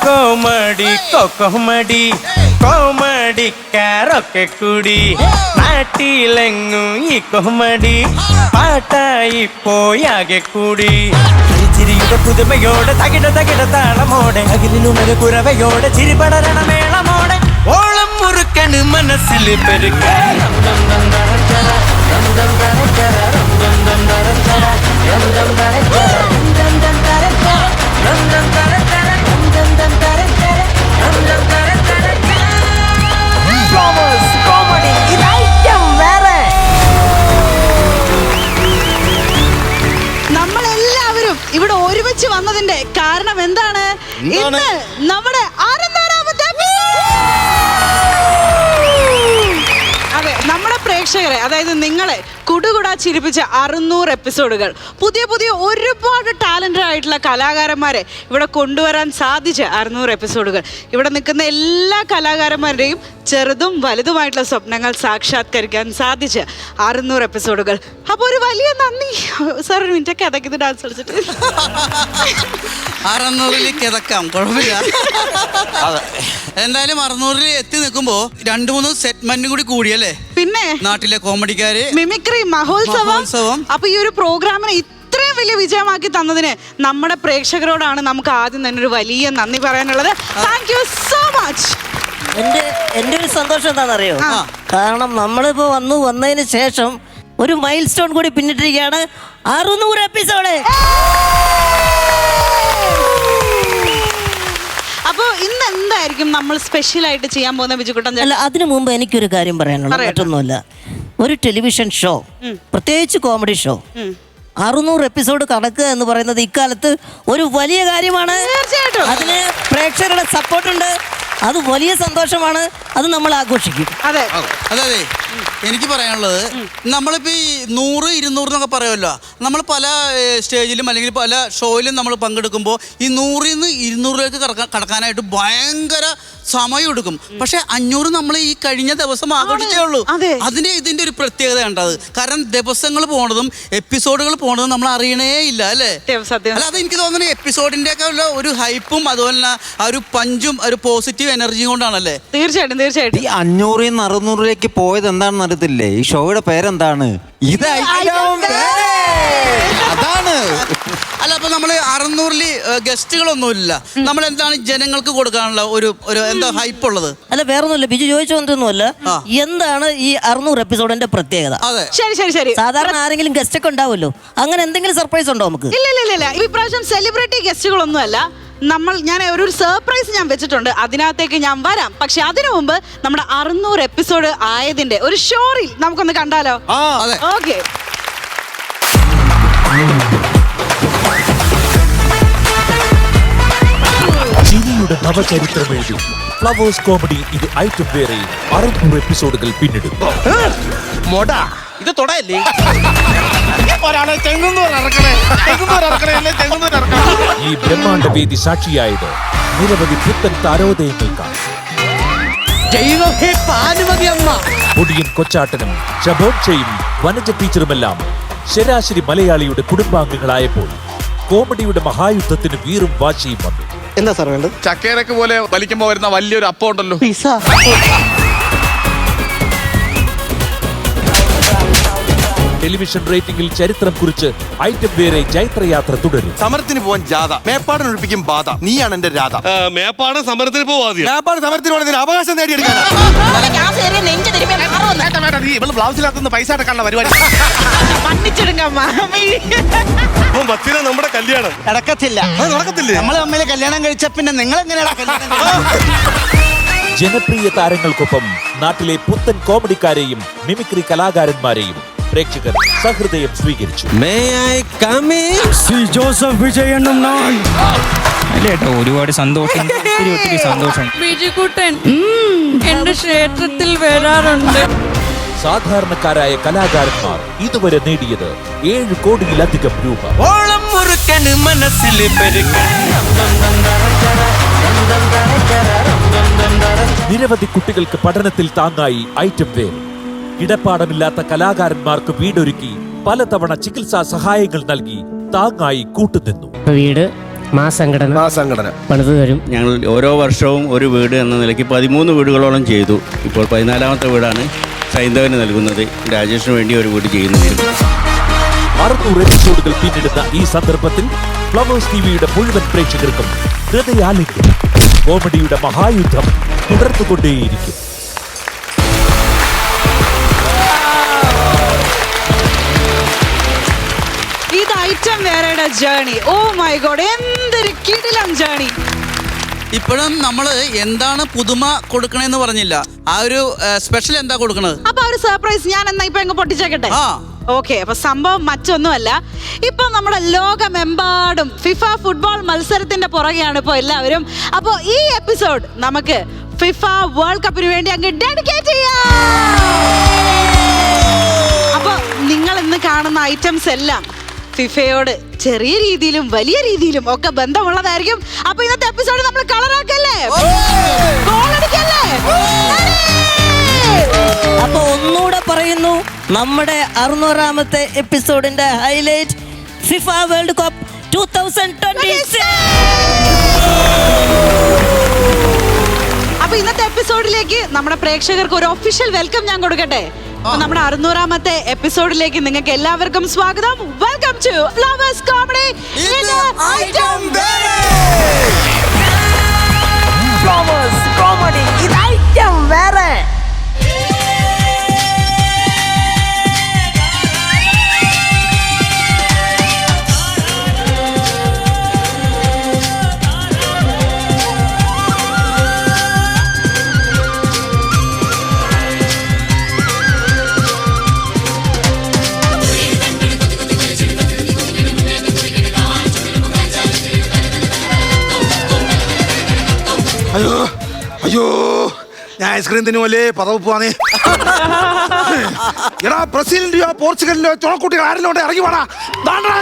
Comedy കൊക്കോമഡി കോമഡിക്കാരൊക്കെ കൂടി നാട്ടിലെങ്ങും ഈ comedy പാട്ടായി പോയാകെ കൂടി ചിരിയുടെ പുതുമയോടെ തകിട തകിട താളമോടെ അകിലുണര കുറവയോടെ ചിരി പടരണ മേളമോടെ ഓളം മുറുക്കണ് മനസ്സിൽ പെരുക്ക നമ്മളെല്ലാവരും ഇവിടെ ഒരുമിച്ച് വന്നതിന്റെ കാരണം എന്താണ്? ഇന്ന് നമ്മുടെ അതെ, നമ്മുടെ പ്രേക്ഷകരെ, അതായത് നിങ്ങളെ കുടുകുടാ ചിരിപ്പിച്ച 600 എപ്പിസോഡുകൾ, പുതിയ പുതിയ ഒരുപാട് ടാലന്റഡ് ആയിട്ടുള്ള കലാകാരന്മാരെ ഇവിടെ കൊണ്ടുവരാൻ സാധിച്ച 600 എപ്പിസോഡുകൾ, ഇവിടെ നിൽക്കുന്ന എല്ലാ കലാകാരന്മാരുടെയും ചെറുതും വലുതുമായിട്ടുള്ള സ്വപ്നങ്ങൾ സാക്ഷാത്കരിക്കാൻ സാധിച്ച 600 എപ്പിസോഡുകൾ. അപ്പോൾ ഒരു വലിയ നന്ദി സാർ. ഒരു മിനിറ്റ് കിതക്കുന്ന ഡാൻസ് കളിച്ചിട്ട് 600-ൽ കിതക്കാം, കുഴപ്പമില്ല. എന്തായാലും 600-ൽ എത്തി നിൽക്കുമ്പോ 2-3 സെഗ്മെന്റും കൂടി കൂടിയല്ലേ പിന്നെ നാട്ടിലെ കോമഡിക്കാര് മിമിക്രി മഹോത്സവം. അപ്പൊ ഈ ഒരു പ്രോഗ്രാമിനെ ഇത്രയും വലിയ വിജയമാക്കി തന്നതിന് നമ്മുടെ പ്രേക്ഷകരോടാണ് നമുക്ക് ആദ്യം തന്നെ ഒരു വലിയ നന്ദി പറയാനുള്ളത്. Thank you so much. എന്റെ ഒരു സന്തോഷം എന്താണെന്നറിയോ? കാരണം നമ്മളിപ്പോ വന്നതിന് ശേഷം ഒരു മൈൽ സ്റ്റോൺ കൂടി പിന്നിട്ടിരിക്കുകയാണ്. 600 എപ്പിസോഡ്. അപ്പൊ ഇന്ന് എന്തായിരിക്കും നമ്മൾ സ്പെഷ്യൽ ആയിട്ട് ചെയ്യാൻ പോകുന്ന ബിജുക്കുട്ടൻ? അല്ല, അതിനു മുമ്പ് എനിക്കൊരു കാര്യം പറയാനുള്ളത് മറ്റൊന്നുമല്ല. ഒരു ടെലിവിഷൻ ഷോ, പ്രത്യേകിച്ച് കോമഡി ഷോ, 600 എപ്പിസോഡ് കടക്കുക എന്ന് പറയുന്നത് ഇക്കാലത്ത് ഒരു വലിയ കാര്യമാണ്. അതിന് പ്രേക്ഷകരുടെ സപ്പോർട്ടുണ്ട്, അത് വലിയ സന്തോഷമാണ്, അത് നമ്മൾ ആഘോഷിക്കും. അതെ അതെ, എനിക്ക് പറയാനുള്ളത്, നമ്മളിപ്പോൾ ഈ 100, 200 എന്നൊക്കെ പറയുമല്ലോ, നമ്മൾ പല സ്റ്റേജിലും അല്ലെങ്കിൽ പല ഷോയിലും നമ്മൾ പങ്കെടുക്കുമ്പോൾ ഈ 100-ൽ നിന്ന് 200-ലേക്ക് കടക്കാനായിട്ട് ഭയങ്കര സമയം എടുക്കും. പക്ഷെ 500 നമ്മൾ ഈ കഴിഞ്ഞ ദിവസം ആഘോഷിച്ചേ ഉള്ളൂ. ഇതിന്റെ ഒരു പ്രത്യേകത കണ്ടത്, കാരണം ദിവസങ്ങൾ പോണതും എപ്പിസോഡുകൾ പോണതും നമ്മൾ അറിയണേ ഇല്ല, അല്ലേ? അല്ല, അത് എനിക്ക് തോന്നുന്നത് എപ്പിസോഡിന്റെ ഒക്കെ ഒരു ഹൈപ്പും അതുപോലെ ആ ഒരു പഞ്ചും ഒരു പോസിറ്റീവ് എനർജിയും കൊണ്ടാണല്ലേ? തീർച്ചയായിട്ടും തീർച്ചയായിട്ടും. ഈ 500-ൽ നിന്ന് 600-ലേക്ക് പോയത് എന്താണെന്ന് അറിയത്തില്ലേ? ഈ ഷോയുടെ പേരെന്താണ്? അതാണ്. അല്ല, അപ്പൊ നമ്മള് 600-ൽ ഗസ്റ്റുകളൊന്നുമില്ല, നമ്മൾ എന്താണ് ജനങ്ങൾക്ക് കൊടുക്കാനുള്ള ഒരു എന്താ ഹൈപ്പ് ഉള്ളത്? അല്ല, വേറൊന്നുമില്ല, ബിജു ചോദിച്ചൊന്നുമല്ല, എന്താണ് ഈ 600 എപ്പിസോഡിന്റെ പ്രത്യേകത? ശരി. സാധാരണ ആരെങ്കിലും ഗസ്റ്റ് ഒക്കെ ഉണ്ടാവുമല്ലോ, അങ്ങനെ എന്തെങ്കിലും സർപ്രൈസ് ഉണ്ടോ നമുക്ക്? ഇല്ല, ഇപ്രാവശ്യം സെലിബ്രിറ്റി ഗസ്റ്റുകളൊന്നുമല്ല. ഞാൻ ഒരു സർപ്രൈസ് ഞാൻ വെച്ചിട്ടുണ്ട്, അതിനകത്തേക്ക് ഞാൻ വരാം. പക്ഷെ അതിനു മുമ്പ് നമ്മുടെ 600 എപ്പിസോഡ് ആയതിന്റെ ഒരു ഷോറിൽ നമുക്കൊന്ന് കണ്ടാലോ? ഓക്കെ. ചിരിയുടെ നവചരിത്രമെഴുതി ഫ്ലവേഴ്സ് കോമഡി ഇത് ഐറ്റം വേറെ 600 എപ്പിസോഡുകൾ പിന്നിടും. ഇത് തൊടയല്ലേ? ഈ ബ്രഹ്മാണ്ഡ വേദി സാക്ഷിയായത് നിരവധി പുത്തൻ താരോദയങ്ങൾക്കാണ്. പൊടിയൻ കൊച്ചാട്ടനും ശബോക്ഷയും വനജ ടീച്ചറുമെല്ലാം ശരാശരി മലയാളിയുടെ കുടുംബാംഗങ്ങളായപ്പോൾ കോമഡിയുടെ മഹായുദ്ധത്തിന് വീറും വാശിയും വന്നു. എന്താ സാർ വേണ്ടത്? ചക്കേരക്ക് പോലെ വലിക്കുമ്പോ വരുന്ന വലിയൊരു അപ്പം ഉണ്ടല്ലോ, ടെലിവിഷൻ റേറ്റിംഗിൽ ചരിത്രം കുറിച്ച് ഐറ്റം വേറെ ജൈത്രയാത്ര തുടരും. സമരത്തിന് പോവാൻ ജാഥ, മേപ്പാടൻ ഒഴിപ്പിക്കും ബാധ, നീയാണ് എന്റെ രാധ. മേപ്പാട് സമരത്തിന് പോവാതെ മേപ്പാട് സമരത്തിന് പോകണതിന് അവകാശം നേടിയെടുക്കാൻ ബ്ലൗസിനകത്തുനിന്ന് പൈസ അടക്കാനുള്ള പരിപാടി. നമ്മുടെ കല്യാണം നടക്കത്തില്ല. നമ്മൾ തമ്മിൽ കല്യാണം കഴിച്ച പിന്നെ നിങ്ങൾ എങ്ങനെയാണ്? ജനപ്രിയ താരങ്ങൾക്കൊപ്പം നാട്ടിലെ പുത്തൻ കോമഡിക്കാരെയും മിമിക്രി കലാകാരന്മാരെയും പ്രേക്ഷകർ സഹൃദയം സ്വീകരിച്ചു. ഒരുപാട് സന്തോഷം, ഒത്തിരി സന്തോഷം. ബിജുക്കുട്ടൻ എന്റെ ക്ഷേത്രത്തിൽ വരാറുണ്ട്. സാധാരണക്കാരായ കലാകാരന്മാർ ഇതുവരെ നേടിയത് 7 കോടിയിലധികം രൂപ. ഓളം മുറുക്കണ് മനസ്സിൽ പെരുക്ക നിരവധി കുട്ടികൾക്ക് പഠനത്തിൽ താങ്ങായി ഐറ്റം വെയർ. കിടപ്പാടമില്ലാത്ത കലാകാരന്മാർക്ക് വീടൊരുക്കി പലതവണ ചികിത്സാ സഹായങ്ങൾ നൽകി താങ്ങായി കൂട്ടുനിന്നു. വീട് സംഘടന പണിത് തരും. ഞങ്ങൾ ഓരോ വർഷവും ഒരു വീട് എന്ന നിലയ്ക്ക് 13 വീടുകളോളം ചെയ്തു. ഇപ്പോൾ 14ാമത്തെ വീടാണ് സൈന്ധവന് നൽകുന്നത്. രാജേഷിന് വേണ്ടി ഒരു വീട് ചെയ്യുന്നുണ്ട്. 600 എപ്പിസോഡുകൾ പിന്നിടുന്ന ഈ സന്ദർഭത്തിൽ ഫ്ലവേഴ്സ് ടിവിയുടെ മുഴുവൻ പ്രേക്ഷകർക്കും ഹൃദയാലിംഗനം. കോമഡിയുടെ മഹായുദ്ധം തുടർന്നുകൊണ്ടേയിരിക്കും. ഇത് ഐറ്റം വേറെയുടെ ജേണി. ഓ മൈ ഗോഡ്, എന്തൊരു കിടിലം ജേണി. ഇപ്പോഴും നമ്മള് എന്താണ് പുതുമ കൊടുക്കണേന്ന് പറഞ്ഞില്ല. ആ ഒരു സ്പെഷ്യൽ എന്താ കൊടുക്കണത്? അപ്പൊ ഒരു സർപ്രൈസ് ഞാൻ എന്നാ ഇപ്പൊ എങ്ങ് പൊട്ടിച്ചേക്കട്ടെ. ഓക്കെ, അപ്പൊ സംഭവം മറ്റൊന്നുമല്ല. ഇപ്പൊ നമ്മുടെ ലോകമെമ്പാടും ഫിഫ ഫുട്ബോൾ മത്സരത്തിന്റെ പുറകെയാണ് ഇപ്പൊ എല്ലാവരും. അപ്പൊ ഈ എപ്പിസോഡ് നമുക്ക് ഫിഫ വേൾഡ് കപ്പിന് വേണ്ടി അങ്ങ് ഡെഡിക്കേറ്റ് ചെയ്യാം. അപ്പൊ നിങ്ങൾ ഇന്ന് കാണുന്ന ഐറ്റംസ് എല്ലാം ഫിഫയോട് ചെറിയ രീതിയിലും വലിയ രീതിയിലും ഒക്കെ ബന്ധമുള്ളതായിരിക്കും. അപ്പൊ ഇന്നത്തെ എപ്പിസോഡ് നമ്മൾ കളറാക്കല്ലേ, ഗോളടിക്കല്ലേ? അപ്പൊ ഒന്നുകൂടെ പറയുന്നു, നമ്മുടെ 600ാമത്തെ എപ്പിസോഡിന്റെ ഹൈലൈറ്റ് ഫിഫ വേൾഡ് കപ്പ് 2026. അപ്പൊ ഇന്നത്തെ എപ്പിസോഡിലേക്ക് നമ്മുടെ പ്രേക്ഷകർക്ക് ഒരു ഒഫീഷ്യൽ വെൽക്കം ഞാൻ കൊടുക്കട്ടെ. നമ്മുടെ 600ാമത്തെ എപ്പിസോഡിലേക്ക് നിങ്ങൾക്ക് എല്ലാവർക്കും സ്വാഗതം. Welcome to Flowers comedy. Flowers comedy ഇത് ഐറ്റം വേറെ. അയ്യോ ഞാൻ ഐസ്ക്രീം തിന്നുമല്ലേ പതവ് പോവാന്നേ. എടാ ബ്രസീലിന്റെയോ പോർച്ചുഗലിന്റെയോ ചുണക്കുട്ടികൾ ആരെങ്കിലും ഇറങ്ങി വേണ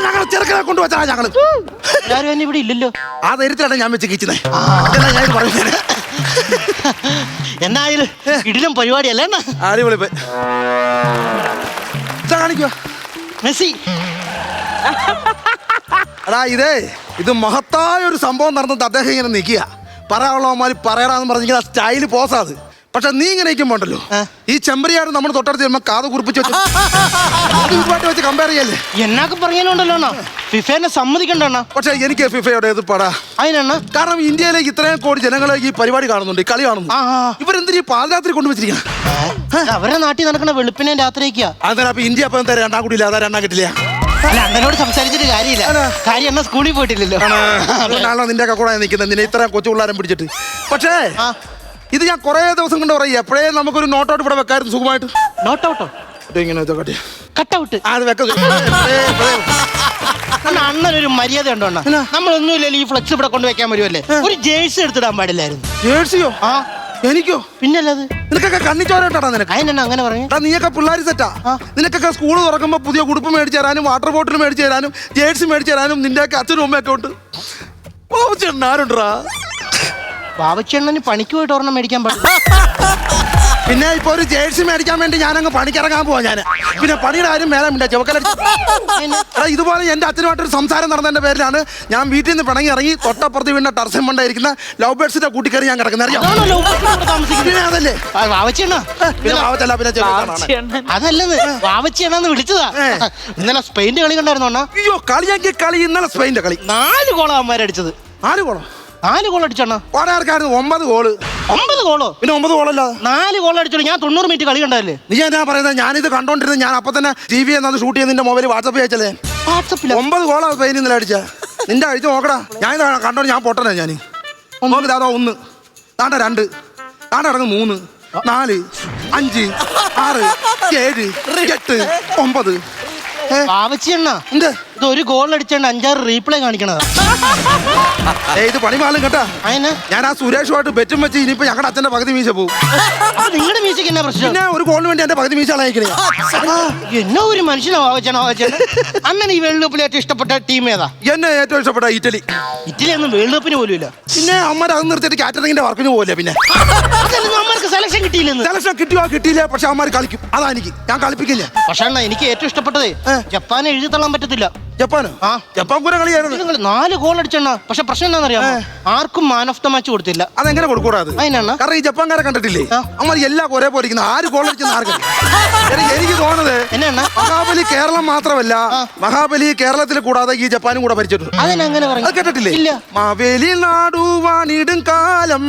ഞങ്ങൾ ചെറുക്കനെ കൊണ്ടുവച്ചാ ഞങ്ങള് ഇവിടെ ഇല്ലല്ലോ. ആ ധൈര്യത്തിലാണ് ഞാൻ വെച്ച് കിച്ചുന്നേ. ഞാൻ പറയുന്നത് എന്നായാലും ഇടിലും പരിപാടിയല്ലേ. അടിപൊളി കാണിക്കുക മെസ്സി. എടാ ഇത് മഹത്തായ ഒരു സംഭവം നടന്നിട്ട് അദ്ദേഹം ഇങ്ങനെ നിൽക്കുക. പറയാനുള്ളവന്മാര് പറയടാന്ന് പറഞ്ഞെങ്കിൽ ആ സ്റ്റൈല് പോസാത്. പക്ഷെ നീ ഇങ്ങനെ ഇരിക്കുമ്പോണ്ടല്ലോ, ഈ ചെമ്പരിയാട് നമ്മൾ തൊട്ടടുത്ത് ചെല്ലുമ്പോ കാത് കുറിപ്പിച്ച് വെച്ച് കമ്പയർ ചെയ്യല്ലേ. എന്നൊക്കെ പറയാനുണ്ടല്ലോ ഫിഫേനെ സമ്മതിക്കണ്ട. പക്ഷെ എനിക്ക് ഫിഫയോട് ഏത് പടാ അതിനാണ്. കാരണം ഇന്ത്യയിലേക്ക് ഇത്രയും കോടി ജനങ്ങളെ ഈ പരിപാടി കാണുന്നുണ്ട്, ഈ കളി കാണുന്നു. ഇവരെന്തിനീ പാൽരാത്രി കൊണ്ടുവച്ചിരിക്കണം. അവരെ നാട്ടിൽ നടക്കണ വെളുപ്പിനെ രാത്രിക്കാ. അതെ. അപ്പൊ ഇന്ത്യ അപ്പൊ എന്താ രണ്ടാം കൂടിയില്ല, അതാ രണ്ടാം കിട്ടില്ല. അണ്ണനോട് സംസാരിച്ചിട്ട് കാര്യമില്ല. കാര്യം എന്നാ സ്കൂളിൽ പോയിട്ടില്ലല്ലോ. അതുകൊണ്ടാണല്ലോ നിന്റെ ഒക്കെ കൂടെ നിൽക്കുന്നത്, നിന്നെ ഇത്രയും കൊച്ചു പിള്ളേരെ പിടിച്ചിട്ട്. പക്ഷേ ഇത് ഞാൻ കുറെ ദിവസം കൊണ്ട് പറയും, എപ്പോഴേ നമുക്കൊരു നോട്ട് ഔട്ട് ഇവിടെ വെക്കായിരുന്നു സുഖമായിട്ട്. നോട്ട് ഔട്ടോ? ഇങ്ങനെ കട്ടൗട്ട് അത് വെക്കുന്നത്. അണ്ണനൊരു മര്യാദ ഉണ്ടോ? നമ്മളൊന്നുമില്ലല്ലോ ഈ ഫ്ലെക്സ് ഇവിടെ കൊണ്ട് വെക്കാൻ വരുമല്ലേ. ഒരു ജേഴ്സി എടുത്തിടാൻ പാടില്ലായിരുന്നു. ജേഴ്സിയോ? എനിക്കോ? പിന്നല്ലത്. നിനക്കൊക്കെ കണ്ണിച്ചോരട്ടാ നിനക്ക്. അതിനെന്നാ അങ്ങനെ പറഞ്ഞു? നീയൊക്കെ പിള്ളേർ സെറ്റാ. നിനക്കൊക്കെ സ്കൂൾ തുറക്കുമ്പോ പുതിയ ഉടുപ്പ് മേടിച്ചു തരാനും വാട്ടർ ബോട്ടിൽ മേടിച്ചു തരാനും ജേഴ്സി മേടിച്ചു തരാനും നിന്റെയൊക്കെ അച്ഛനും അമ്മയൊക്കെ ഉണ്ട്. ആരുണ്ടാ? ബാബച്ചണ്ണന് പണിക്ക് പോയിട്ട് ഒരെണ്ണം മേടിക്കാൻ പാടില്ല. പിന്നെ ഇപ്പൊ ഒരു ജേഴ്സി മേടിക്കാൻ വേണ്ടി ഞാനങ്ങ് പണിക്കിറങ്ങാൻ പോവാ. ഞാൻ പിന്നെ പണിയുടെ കാര്യം മേലെ മിണ്ടാ ചെവക്കലടിച്ചു. ഇതുപോലെ എന്റെ അച്ഛനുമായിട്ടൊരു സംസാരം നടന്നതിന്റെ പേരിലാണ് ഞാൻ വീട്ടിൽ നിന്ന് പിണങ്ങി ഇറങ്ങി തൊട്ടപ്പുറത്ത് വീണ്ട ടെറസിൻ മണ്ടായിരിക്കുന്ന ലവ് ബേർഡ്സിന്റെ കൂട്ടിക്കറി ഞാൻ കിടക്കുന്നത്. അറിയാം അതല്ലേ അതല്ലെന്ന് വാവച്ചിയാണെന്ന് വിളിച്ചതാ. ഇന്നലെ സ്പെയിന്റെ കളി കണ്ടായിരുന്നോ? അയ്യോ കളിയാക്കിയ കളി ഇന്നലെ സ്പെയിന്റെ കളി. 4 ഗോളാ അവന്മാരടിച്ചത്. 4 ഗോളോ? 4 ഗോൾ അടിച്ചോണ. ആർക്കായിരുന്നു 9 ഗോള്? 9 ഗോളോ? പിന്നെ 9 ഗോളല്ല 4 ഗോൾ അടിച്ചോളൂ. ഞാൻ 90 മിനിറ്റ് കളി കണ്ടല്ലേ. നീ എന്നാ പറയുന്നത്? ഞാനിത് കണ്ടോണ്ടിരുന്നത് ഞാൻ അപ്പൊ തന്നെ TV എന്നത് ഷൂട്ട് ചെയ്ത് നിന്റെ മൊബൈൽ വാട്സപ്പ് അയച്ചല്ലേ. 9 ഗോളാ സ്പെയിൻ ഇന്നലെ അടിച്ച. നിന്റെ അടിച്ച് നോക്കടാ. ഞാൻ ഇത് കണ്ടോണ്ട് ഞാൻ പൊട്ടനെ. ഞാൻ നോക്കിതാ 1 താണ്ട 2 താണ്ട ഇറങ്ങും 3 4 5 6 7 8 9. ആവശ്യണ്ണ ഇത് 1 ഗോൾ അടിച്ചോണ്ട് 5-6 റീപ്ലേ കാണിക്കണതാ. ഇത് പണിമാലും കേട്ടാ. അതിന് ഞാൻ ആ സുരേഷുമായിട്ട് ബെറ്റും വെച്ച് ഇനിയിപ്പോ ഞങ്ങളുടെ അച്ഛന്റെ പകുതി മീശ പോകും. അപ്പൊ നിങ്ങളുടെ മ്യൂസിക് എന്നാ പ്രശ്നം? പിന്നെ ഒരു ഗോളിന് വേണ്ടി എന്റെ പകുതി മീശ അളയിക്കണേ. എന്നോ ഒരു മനുഷ്യനോ അണ്ണൻ ഈ വേൾഡ് കപ്പിൽ ഏറ്റവും ഇഷ്ടപ്പെട്ട ടീം ഏതാ? എന്നെ ഏറ്റവും ഇഷ്ടപ്പെട്ട ഇറ്റലി. ഇറ്റലി ഒന്നും വേൾഡ് കപ്പിന് പോലും ഇല്ല. പിന്നെ അമ്മ അത് നിർത്തിയിട്ട് കാറ്ററിംഗിന്റെ വർക്കിന് പോകില്ല. പിന്നെ അമ്മക്ക് സെലക്ഷൻ കിട്ടിയില്ലെന്ന്. സെലക്ഷൻ കിട്ടിയോ കിട്ടിയില്ല, പക്ഷെ അമ്മ കളിക്കും. അതാ എനിക്ക്, ഞാൻ കളിപ്പിക്കില്ല. പക്ഷെ അണ്ണാ എനിക്ക് ഏറ്റവും ഇഷ്ടപ്പെട്ടത് ജപ്പാനെ എഴുതി തള്ളാൻ പറ്റത്തില്ല. ജപ്പാനോ? ആ ജപ്പാൻ കൂടെ കളിയായിരുന്നു. 4 ഗോൾ അടിച്ചെണ്ണ. പക്ഷെ പ്രശ്നം എന്താണെന്നറിയാമോ? ആർക്കും മാൻ ഓഫ് ദ മാച്ച് കൊടുത്തില്ല. അതെങ്ങനെ കൊടുക്കൂടാത്? അതിനാണ് കാരണം ഈ ജപ്പാൻകാരെ കണ്ടിട്ടില്ലേ, അമ്മ എല്ലാം ഒരേ പോലെ ഇരിക്കുന്ന. ആര് ഗോൾ അടിച്ചെന്ന് ആർക്കും. എനിക്ക് തോന്നുന്നത് എന്നാ മഹാബലി കേരളം മാത്രമല്ല, മഹാബലി കേരളത്തിൽ കൂടാതെ ഈ ജപ്പാനും കൂടെ ഭരിച്ചിട്ടുണ്ട്. അതിനങ്ങനെ പറഞ്ഞു കേട്ടിട്ടില്ലേ? ഇല്ല. മാവേലി നാടുവാണിടും കാലം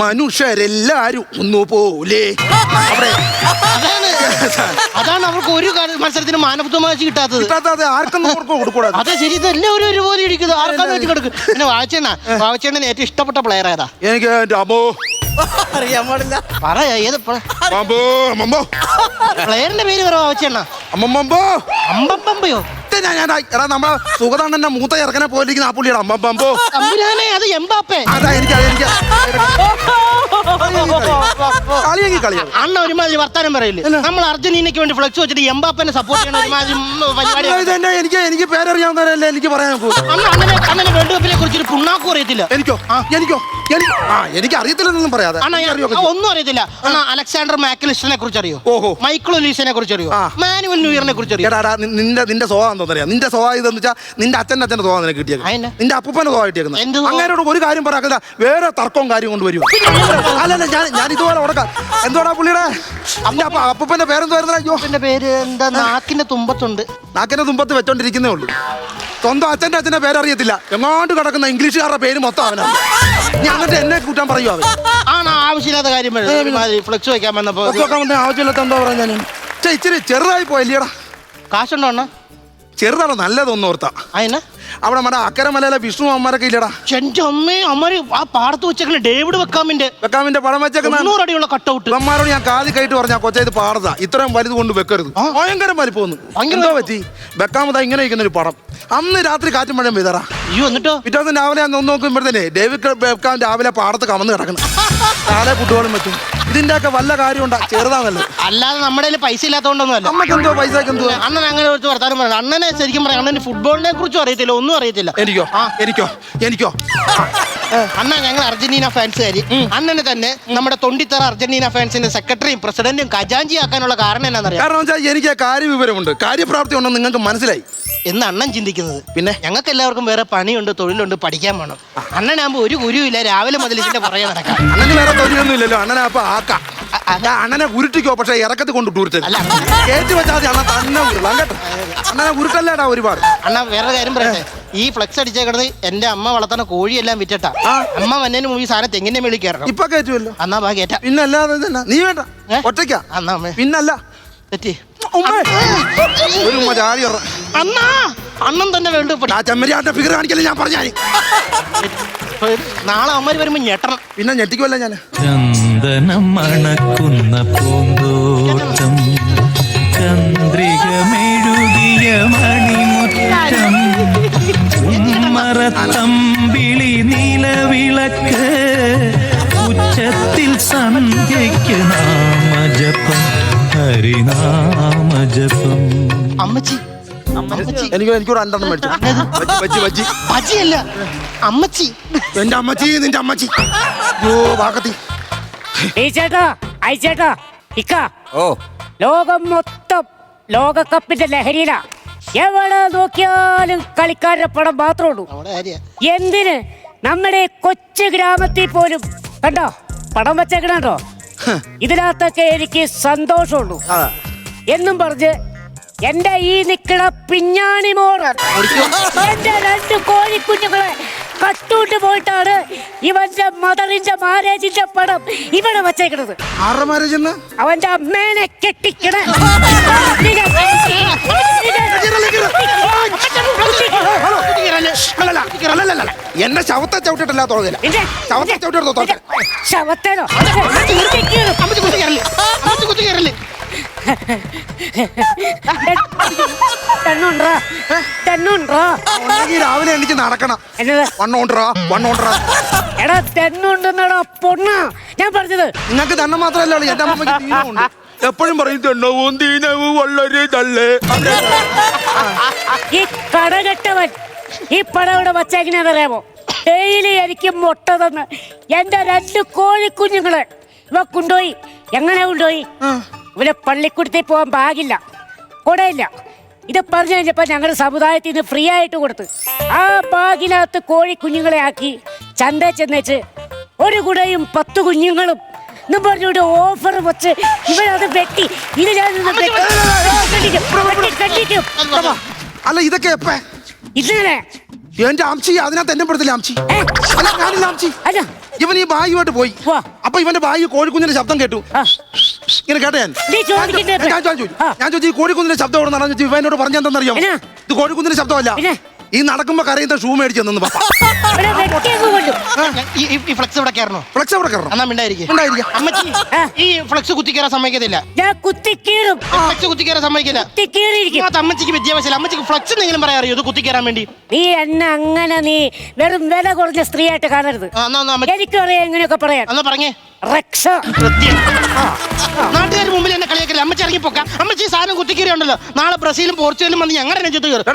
മനുഷ്യരെല്ലാരും ഒന്നുപോലെ. അതാണ് അവർക്ക് ഒരു മത്സരത്തിന് മാൻ ഓഫ് ദ മാച്ച് കിട്ടാത്തത്. ആർക്കും കൊടുക്കൂടാது. അതെ ശരി, ഇതെല്ലാവരും ഒരുപോലെ ഇരിക്കുന്നത്. ആർക്കാന്ന് വെച്ച് കിടക്കും. പിന്നെ വാവച്ചേണ്ണന് ഏറ്റവും ഇഷ്ടപ്പെട്ട പ്ലെയർ ഏതാ? എനിക്ക് അറിയാൻ പാടില്ല. പറയാ ഏത് പ്ലെയറിന്റെ പേര് പറ വാവച്ചേണ്ണ. അമ്പമ്പമ്പയോ? എടാ നമ്മളെ സുഗതാണ്ടന്റെ മൂത്ത ഇറക്കനെ പോലിരിക്കുന്ന ആ പുള്ളിയുടെ അമ്പമ്പോ. അമ്പുരാനെ, അത് എംബാപ്പേ. അതാ എനിക്ക് കളിയാ. അണ്ണ ഒരുമാതിരി വർത്താനം പറയില്ലേ? നമ്മൾ അർജന്റീനയ്ക്ക് വേണ്ടി ഫ്ലെക്സ് വെച്ചിട്ട് എംബാപ്പനെ സപ്പോർട്ട് ചെയ്യണ ഒരുമാതിരി പരിപാടി. എനിക്ക് പേരറിയാവുന്നവരല്ലേ എനിക്ക് പറയാൻ. അണ്ണനെ വേൾഡ് കപ്പിനെ കുറിച്ചൊരു പുണ്ണാക്കും അറിയത്തില്ല. എനിക്കോ എനിക്ക് അറിയത്തില്ലെന്നൊന്നും പറയാതെ. ഒന്നും അറിയത്തില്ല. അണ്ണാ അലക്സാണ്ടർ മാക്കലിസ്റ്ററിനെ കുറിച്ച് അറിയോ? ഓഹോ. മൈക്കിൾ ഒലീസിനെ കുറിച്ച് അറിയോ? മാനുവൽ ന്യൂയറിനെ കുറിച്ച് അറിയോ? നിന്റെ സ്വഭാവം തോന്നറിയാം. നിന്റെ സ്വഭാവം ഇതെന്ന് വെച്ചാൽ നിന്റെ അച്ഛൻ്റെ സ്വഭാവം നിനക്ക് കിട്ടിയത്. നിന്റെ അപ്പൂപ്പന്റെ സ്വഭാവം കിട്ടിയേക്കുന്നത്. അങ്ങനോട് ഒരു കാര്യം പറയാ, വേറെ തർക്കവും കാര്യം കൊണ്ട് വരുമോ? അല്ലല്ല, ഞാൻ ഇതുപോലെ ഉടക്കാം. എന്തോടാ പുള്ളിയുടെ അപ്പൂപ്പന്റെ പേരെന്തായിരുന്നു? അയ്യോ, എന്റെ പേര് എന്താ? നാക്കിന്റെ തുമ്പത്തുണ്ട്. നാക്കിന്റെ തുമ്പത്ത് വെച്ചോണ്ടിരിക്കുന്നേ ഉള്ളൂ. സ്വന്തം അച്ഛന്റെ പേരറിയത്തില്ല. എങ്ങോട്ട് കിടക്കുന്ന ഇംഗ്ലീഷുകാരുടെ പേര് മൊത്തം അവനാണ്. ഞാൻ എന്നിട്ട് എന്നെ കൂട്ടാൻ പറയുമോ അവൻ? ആണ് ആവശ്യമില്ലാത്ത കാര്യം. ഫ്ലെക്സ് വെക്കാൻ വന്നപ്പോ ആവശ്യമില്ലാത്ത എന്താ പറയാ? ഞാൻ ഇച്ചിരി ചെറുതായി പോയല്ലേടാ. കാശുണ്ടോ അണ്ണ? ചെറുതാണ് നല്ലതൊന്നും ഓർത്താ. അതിന് അവിടെ നമ്മുടെ അക്കരമലയിലെ വിഷ്ണു അമ്മമാരൊക്കെ ഇല്ലടാ. എന്റെ അമ്മേ, അമ്മര് ആ പാടത്ത് വെച്ചേക്കണ ഡേവിഡ് വെക്കാമിന്റെ പടം വെച്ചേക്കുന്ന 100 അടിയുള്ള കട്ടൗട്ട്. അമ്മമാരോട് ഞാൻ കാതി കയറ്റി പറഞ്ഞാ കൊച്ച ഇത് പാടത്താ, ഇത്രയും വലുത് കൊണ്ട് വെക്കരുത്. ഭയങ്കര വലിപ്പമൊന്നും. എന്തോ പറ്റി വെക്കാമതാ ഇങ്ങനെ ഇരിക്കുന്ന ഒരു പടം. അന്ന് രാത്രി കാറ്റും മഴയും പെയ്തറാ. അയ്യോ, എന്നിട്ടോ പിറ്റേ ദിവസം രാവിലെ ഒന്ന് നോക്കുമ്പോഴത്തേനെ ഡേവിഡ് ബെക്കാം രാവിലെ പാടത്ത് കമന്ന് കിടക്കണം. നാളെ കുട്ടികളും വെച്ചു. ഇതിന്റെ ഒക്കെ വല്ല കാര്യമുണ്ടാ? ചെറുതാണല്ലോ. അല്ലാതെ നമ്മുടെ പൈസ ഇല്ലാത്തതുകൊണ്ടൊന്നും അല്ല. നമുക്ക് എന്തോ പൈസ എന്തോ. അണ്ണൻ അങ്ങനെ കുറിച്ച് വർത്താനം പറഞ്ഞു. അണ്ണനെ ശരിക്കും പറയാം, അണ്ണന് ഫുട്ബോളിനെ കുറിച്ചും അറിയത്തില്ല, ഒന്നും അറിയത്തില്ല. എനിക്കോ അണ്ണ ഞങ്ങൾ അർജന്റീന ഫാൻസുകാരി. അണ്ണന് തന്നെ നമ്മുടെ തൊണ്ടിത്തറ അർജന്റീന ഫാൻസിന്റെ സെക്രട്ടറിയും പ്രസിഡന്റും ഖജാഞ്ചി ആക്കാനുള്ള കാരണം എന്നാണെന്നറിയാം. കാരണം വെച്ചാൽ എനിക്ക് കാര്യവിവരമുണ്ട്, കാര്യപ്രാപ്തി ഉണ്ടെന്ന് നിങ്ങൾക്ക് മനസ്സിലായി എന്ന് അണ്ണൻ ചിന്തിക്കുന്നത്. പിന്നെ ഞങ്ങൾക്ക് എല്ലാവർക്കും വേറെ പണിയുണ്ട്, തൊഴിലുണ്ട്, പഠിക്കാൻ വേണം. അണ്ണനാകുമ്പോ ഒരു ഗുരുവില്ല, രാവിലെ മുതൽ ഇതിന്റെ പുറകെ നടക്കാം. അണ്ണന് വേറെ തൊഴിലൊന്നും ഇല്ലല്ലോ. അണ്ണനെ അപ്പൊ ആക്കാം. അണ്ണനെ ഉരുട്ടിക്കോ, പക്ഷെ ഇറക്കത്തിൽ കൊണ്ട് ഉരുട്ടരുത്. കയറ്റി വെച്ചാൽ അണ്ണൻ തന്നെ ഉരുളാം കേട്ടോ. അണ്ണനെ ഉരുട്ടല്ലേടാ ഒരുപാട്. അണ്ണ വേറെ കാര്യം പറയട്ടെ, ഈ ഫ്ലെക്സ് അടിച്ചേക്കണത് എന്റെ അമ്മ വളർത്തുന്ന കോഴിയെല്ലാം വിറ്റിട്ടാ. അമ്മ വന്നതിന് മുമ്പ് ഈ സാധനം തെങ്ങിന്റെ മേളിൽ കയറണം. ഇപ്പൊ കയറ്റുമല്ലോ. അന്നാ ബാ കയറ്റാ. പിന്നെ അല്ലാതെ നീ വേണ്ട, ഒറ്റയ്ക്കാ. അന്നാ അമ്മേ പിന്നല്ല തെറ്റി. ഒരു ചാടി അണ്ണാ, അണ്ണൻ തന്നെ വേണ്ട. ആ ചെമ്മരിയാന്റെ ഫിഗർ കാണിക്കല്ലേ ഞാൻ പറഞ്ഞാൽ. നാളെ അമ്മ വരുമ്പോ ഞെട്ടണം. പിന്നെ ഞെട്ടിക്കുമല്ല ഞാൻ. ചന്ദനം മണക്കുന്ന പൂന്തോട്ടം, ചന്ദ്രികമെഴുതിയ മണിമുറ്റം, ഉമ്മറത്തമ്പിളി നിലവിളക്ക്, ഉച്ചത്തിൽ സന്ധ്യയ്ക്ക് നാമജപം, ഹരിനാമജപം. അമ്മച്ചി, എനിക്കൊരു 2 എണ്ണം മേടിച്ചു. ബജിയല്ല അമ്മച്ചി. എന്റെ അമ്മച്ചി, നിന്റെ അമ്മച്ചി. വാക്കത്തി ചേട്ടാ ഇക്ക ലോകം മൊത്തം ലോകകപ്പിന്റെ ലഹരിയിലാ. എവിടെ നോക്കിയാലും കളിക്കാരുടെ പടം മാത്രമേ ഉള്ളൂ. എന്തിന് നമ്മുടെ കൊച്ചു ഗ്രാമത്തിൽ പോലും കണ്ടോ പടം വെച്ചേക്കണോ? ഇതിനകത്തൊക്കെ എനിക്ക് സന്തോഷമുള്ളൂ എന്നും പറഞ്ഞ് എന്റെ ഈ നിക്കണ പിഞ്ഞാണി മോറൻ എന്റെ 2 കോഴിക്കുഞ്ഞുങ്ങളെ കട്ടൂട്ട് പോയിട്ടാണ് ഇവന്റെ മദറിന്റെ മാരേജിന്റെ പടം ഇവിടെ വെച്ചേക്കണത്. അവന്റെ അമ്മേനെ കെട്ടിക്കണ എന്നെ ശവത്തെ ചവിട്ടിട്ടല്ല തോന്നില്ല. ശവത്തെ ചവിട്ടിട്ടോ ശവത്തേനോ രാവിലെ എണീച്ച് നടക്കണം. എന്നത് വണ്ണോണ്ടറാ എടാ തെണ്ണുണ്ടെന്നടാ പൊണ്ണ ഞാൻ പറഞ്ഞത്. നിങ്ങൾക്ക് തന്നെ മാത്രമല്ല എന്റെ അമ്മയ്ക്ക് ദീനമുണ്ട്. എപ്പോഴും പറയും തെണ്ണവും ദീനവും വളരെ നല്ലേ. ഈ കടകെട്ടവൻ ഈ പടം ഇവിടെ വച്ചേക്കണെന്നറിയാമോ? ഡെയിലി എനിക്ക് മുട്ട തന്ന് എന്റെ 2 കോഴിക്കുഞ്ഞുങ്ങളെ ഇവ കൊണ്ടുപോയി. എങ്ങനെ കൊണ്ടുപോയി? ഇവരെ പള്ളിക്കൂടത്തിൽ പോകാൻ ബാഗില്ല, കുടയില്ല. ഇത് പറഞ്ഞു കഴിഞ്ഞപ്പോ ഞങ്ങളുടെ സമുദായത്തിൽ നിന്ന് ഫ്രീ ആയിട്ട് കൊടുത്ത് ആ ബാഗിനകത്ത് കോഴിക്കുഞ്ഞുങ്ങളെ ആക്കി ചന്തയിൽ ചെന്നേച്ച് 1 കുടയും 10 കുഞ്ഞുങ്ങളും എന്നും പറഞ്ഞുകൊണ്ട് ഓഫർ വെച്ച് ഇവരത് വെട്ടി. ഇത് ഞാൻ കണ്ടിക്കും. അല്ല ഇതൊക്കെ എപ്പ ഇന്നലെ എന്റെ ആംച്ചി അതിനകത്ത് എന്നെ പെടുത്തില്ല ആംച്ചി. അല്ല ഞാനില്ല ആംച്ചി. അല്ല ഇവൻ ഈ ബാഗുമായിട്ട് പോയി. അപ്പൊ ഇവന്റെ ബാഗ് കോഴിക്കുഞ്ഞിന്റെ ശബ്ദം കേട്ടു. ഇങ്ങനെ കേട്ടോ ഞാൻ ചോദിച്ചു ഈ കോഴിക്കുഞ്ഞിന്റെ ശബ്ദം എവിടെ നടന്നു ചോദിച്ചു. ഇവനോട് പറഞ്ഞെന്തെന്നറിയാമോ? ഇത് കോഴിക്കുഞ്ഞിന്റെ ശബ്ദമല്ല, ഈ നടക്കുമ്പോ കരയുന്ന ഷൂ മേടിച്ചു തന്നെ. ഈ ഫ്ലെക്സ് ഇവിടെ കയറണോ? ഫ്ലെക്സ് എവിടെ കയറണം? എന്നാ മിണ്ടായിരിക്കും. അമ്മച്ചി ഈ ഫ്ലെക്സ് കുത്തിക്കയറാൻ സമ്മതിക്കത്തില്ല. ഫ്ലെക്സ് കുത്തിക്കയറാൻ സമ്മതിക്കില്ല. അമ്മച്ചിക്ക് വിദ്യാഭ്യാസം. അമ്മച്ചിക്ക് ഫ്ലെക്സ് എന്തെങ്കിലും പറയാൻ അറിയോ ഇത് കുത്തിക്കയറാൻ വേണ്ടി? നീ എന്നെ അങ്ങനെ നീ വെറും വില കുറഞ്ഞ സ്ത്രീയായിട്ട് കാണരുത്. എനിക്കറിയാം എങ്ങനെയൊക്കെ പറയാം. എന്നാ പറഞ്ഞേ. നാട്ടുകാർ മുമ്പിൽ എന്നെ കളിയാക്കില്ല. അമ്മച്ചി ഇറങ്ങിപ്പോക്കാം. അമ്മച്ചി സാധനം കുത്തിക്കയറി ഉണ്ടല്ലോ, നാളെ ബ്രസീലും പോർച്ചുഗലും വന്ന് ഞങ്ങളുടെ നെഞ്ചത്ത് കയറും.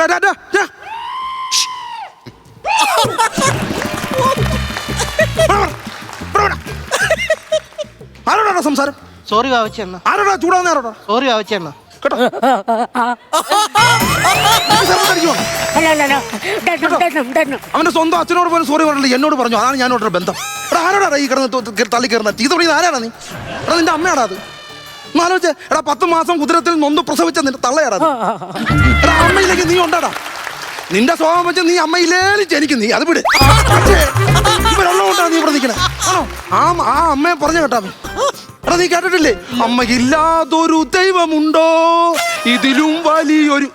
ആരോടാ സംസാരം? സോറി വാവച്ചെണ്ണ. ആരോടാ ചൂടാവുന്ന ആരോടാ? സോറി വാവച്ചെണ്ണ. കേട്ടോ അവന്റെ സ്വന്തം അച്ഛനോട് പോലും സോറി പറഞ്ഞില്ല, എന്നോട് പറഞ്ഞു. അതാണ് ഞാനോട് ബന്ധം. എടാ ആരോടാ ഈ കിടന്ന് തള്ളി കയറുന്ന തീ തുടങ്ങി? ആരാടാ നീ? എടാ നിന്റെ അമ്മയാടാ അത്. ആലോചിച്ചേ. എടാ 10 മാസം കുതിരത്തിൽ നൊന്ത് പ്രസവിച്ച നിന്റെ തള്ളയാടാ. എടാ അമ്മയിലേക്ക് നീ ഉണ്ടാടാ. നിന്റെ സ്വഭാവം വെച്ച് നീ അമ്മയിലേലും ജനിക്കും. നീ അത് വിട്. ഇവരുള്ളതുകൊണ്ടാണ് നീ ഇവിടെ നിൽക്കണേ. ആ അമ്മയെ പറഞ്ഞു കേട്ടാ. എടാ നീ കേട്ടിട്ടില്ലേ, അമ്മയില്ലാതൊരു ദൈവമുണ്ടോ, ഇതിലും വലിയൊരു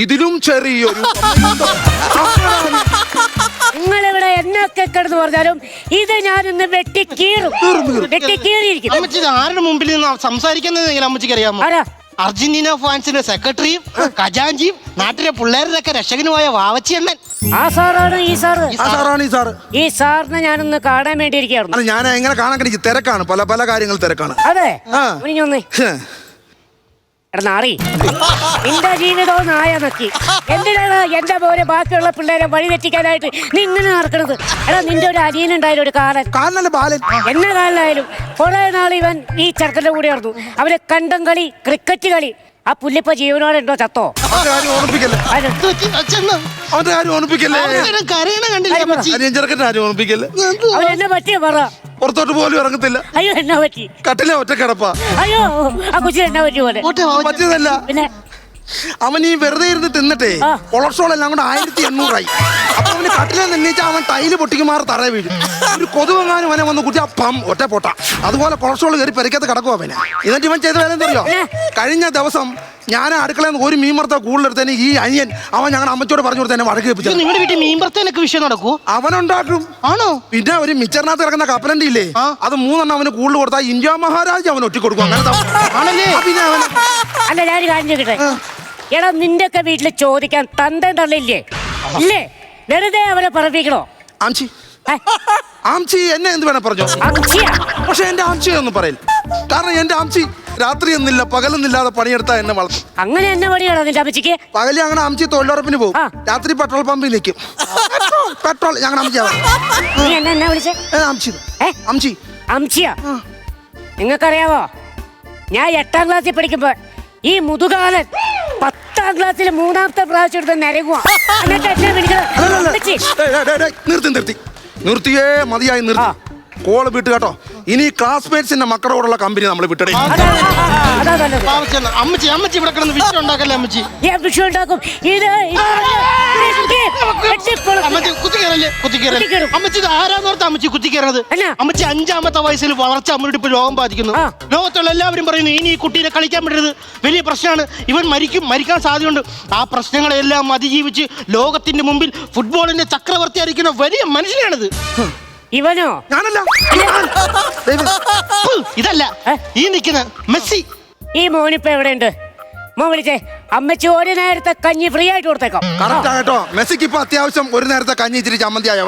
ഇതിലും ചെറിയൊരു. നിങ്ങളിവിടെ എന്നൊക്കെ കിടന്ന് പറഞ്ഞാലും ഇത് ഞാനിന്ന് വെട്ടിക്കീറിയിരിക്കും. അമ്മച്ചി ആരുടെ മുമ്പിൽ നിന്ന് സംസാരിക്കുന്നത് അമ്മച്ചിക്ക് അറിയാമോ? അർജന്റീന ഫാൻസിന്റെ സെക്രട്ടറിയും ഖജാൻജിയും നാട്ടിലെ പിള്ളേരുടെ രക്ഷകനുമായ വാവച്ചിയണ്ണൻ. ആ സാറാണ് ഈ സാറ്. ഈ സാറിനെ ഞാനൊന്ന് കാണാൻ വേണ്ടിയിരിക്കുകയായിരുന്നു. ഞാൻ എങ്ങനെ കാണാൻ കഴിക്കും? തിരക്കാണ്, പല കാര്യങ്ങൾ തിരക്കാണ്. അതെ നാറി നിന്റെ ജീവിതവും നായ നോക്കി. എന്തിനാണ് എന്റെ പോലെ ബാക്കിയുള്ള പിള്ളേരെ വഴി തെറ്റിക്കാനായിട്ട് നീ ഇങ്ങനെ നടക്കണത്? എടാ നിന്റെ ഒരു അനിയനുണ്ടായാലും ഒരു കാലൻ എന്നെ കാലനായാലും കുറെ നാൾ ഇവൻ ഈ ചെറുക്കന്റെ കൂടെ ആയിരുന്നു. അവര് കണ്ടം കളി, ക്രിക്കറ്റ് കളി. ആ പുല്ലിപ്പ ജീവനോടെ ഉണ്ടോ ചത്തോ? അവരെന്നെ പറ്റിയ പറ. പുറത്തോട്ട് പോലും ഇറങ്ങത്തില്ല. അയ്യോ എന്നാ പറ്റി? കട്ടിലെ ഒറ്റ കിടപ്പാ. അയ്യോ ആ കൊച്ചിന് എന്നാ പറ്റി പോലെ പറ്റിയതല്ല. പിന്നെ അവൻ ഈ വെറുതെ ഇരുന്ന് തിന്നിട്ടേ കൊളസ്ട്രോൾ എല്ലാം കൂടെ 1800 ആയി. അപ്പൊ അവന് കട്ടിലെ നിന്നേച്ചാ അവൻ ടൈല് പൊട്ടിക്കുമാറ് തറ വീഴും. ഒരു കൊതുവെങ്ങാനും അവനെ വന്ന് കുട്ടി അപ്പം ഒറ്റ പൊട്ട. അതുപോലെ കൊളസ്ട്രോൾ കയറി പെരക്കകത്ത് കിടക്കും അവനെ. എന്നിട്ട് ഇവൻ ചെയ്ത വേല എന്തറിയോ? കഴിഞ്ഞ ദിവസം ഞാൻ അടുക്കളയിൽ നിന്ന് ഒരു മീൻ വറുത്ത കൂടുതലെടുത്തതിന് ഈ അനിയൻ അവൻ ഞങ്ങളുടെ അമ്മച്ചോട് പറഞ്ഞു കൊടുത്തന്നെ വഴക്ക് കേൾപ്പിച്ചു. നിങ്ങളുടെ വീട്ടിൽ മീൻ വറുത്തതിനൊക്കെ വിഷയം നടക്കൂ? അവനുണ്ടാക്കും. ആണോ? പിന്നെ ഒരു മിച്ചറിനകത്ത് കിടക്കുന്ന കപ്പലണ്ടി ഇല്ലേ, അത് 3 എണ്ണം അവന് കൂടുതൽ കൊടുത്താൽ ഇന്ത്യ മഹാരാജ് അവൻ ഒറ്റി കൊടുക്കും. ആണല്ലേ? പിന്നെ അവൻ അല്ല ഞാൻ കാര്യം ചോദിക്കട്ടെ. എടാ നിന്റെ ഒക്കെ വീട്ടിൽ ചോദിക്കാൻ തന്തേ തള്ളില്ലേ? ഇല്ലേ? വെറുതെ അവരെ പറപ്പിക്കണോ? ആംച്ചി എന്നെ എന്ത് വേണേ പറഞ്ഞോ. പക്ഷെ എന്റെ ആംച്ചി ഒന്നും പറയില്ല. കാരണം എന്റെ ആംച്ചി രാത്രി എന്നില്ല പകലൊന്നില്ലാതെ പണിയെടുത്താ എന്നെ വളർത്തും. അങ്ങനെ എന്നെ പണിയാണോ നിന്റെ അമ്മച്ചിക്ക്? പകല് ഞങ്ങളുടെ അമ്മച്ചി തൊഴിലുറപ്പിന് പോകും, രാത്രി പെട്രോൾ പമ്പിൽ നിൽക്കും. പെട്രോൾ ഞങ്ങളുടെ അമ്മച്ചിയാ. നിങ്ങൾക്കറിയാവോ, ഞാൻ 8ാം ക്ലാസ്സിൽ പഠിക്കുമ്പോ ഈ മുതുകാലൻ 10ാം ക്ലാസ്സിൽ 3ാമത്തെ പ്രാവശ്യം എടുത്ത് നരകുവാ. നിർത്തിയേ മതിയായി നിർത്തി. കോള് വിട്ട് കേട്ടോ. ഇനി ക്ലാസ്മേറ്റ്സിന്റെ മക്കളോടുള്ള കമ്പനി നമ്മൾ വിട്ടടേ. അമ്മച്ചി ഇവിടെ കിടന്ന് വിഷയം ഉണ്ടാക്കല്ലേ അമ്മച്ചി? അമ്മച്ചി ആരാന്നോർത്ത് അമ്മച്ചി കുത്തിക്കയറത്? അമ്മച്ചി 5ാമത്തെ വയസ്സിൽ വളർച്ച അമ്മയുടെ ഇപ്പൊ രോഗം ബാധിക്കുന്നു. ലോകത്തുള്ള എല്ലാവരും പറയുന്നു ഇനി ഈ കുട്ടീനെ കളിക്കാൻ വിടരുത്, വലിയ പ്രശ്നമാണ്, ഇവൻ മരിക്കാൻ സാധ്യതയുണ്ട്. ആ പ്രശ്നങ്ങളെല്ലാം അതിജീവിച്ച് ലോകത്തിന്റെ മുമ്പിൽ ഫുട്ബോളിന്റെ ചക്രവർത്തി ആയിരിക്കുന്ന വലിയ മനുഷ്യനാണിത്. ഇവനോ? ഞാനല്ല. ഇതല്ല ഈ നിൽക്കുന്ന മെസ്സി. ഈ മോനിപ്പോ എവിടെയുണ്ട്? മോൻ വിളിച്ചേ. അമ്മച്ചി ഒരു നേരത്തെ കഞ്ഞി ഫ്രീ ആയിട്ട് കൊടുത്തേക്കാം. കറക്റ്റാ കേട്ടോ. മെസ്സിക്ക് ഇപ്പൊ അത്യാവശ്യം ഒരു നേരത്തെ കഞ്ഞി ഇച്ചിരി ചമ്മന്തിയായ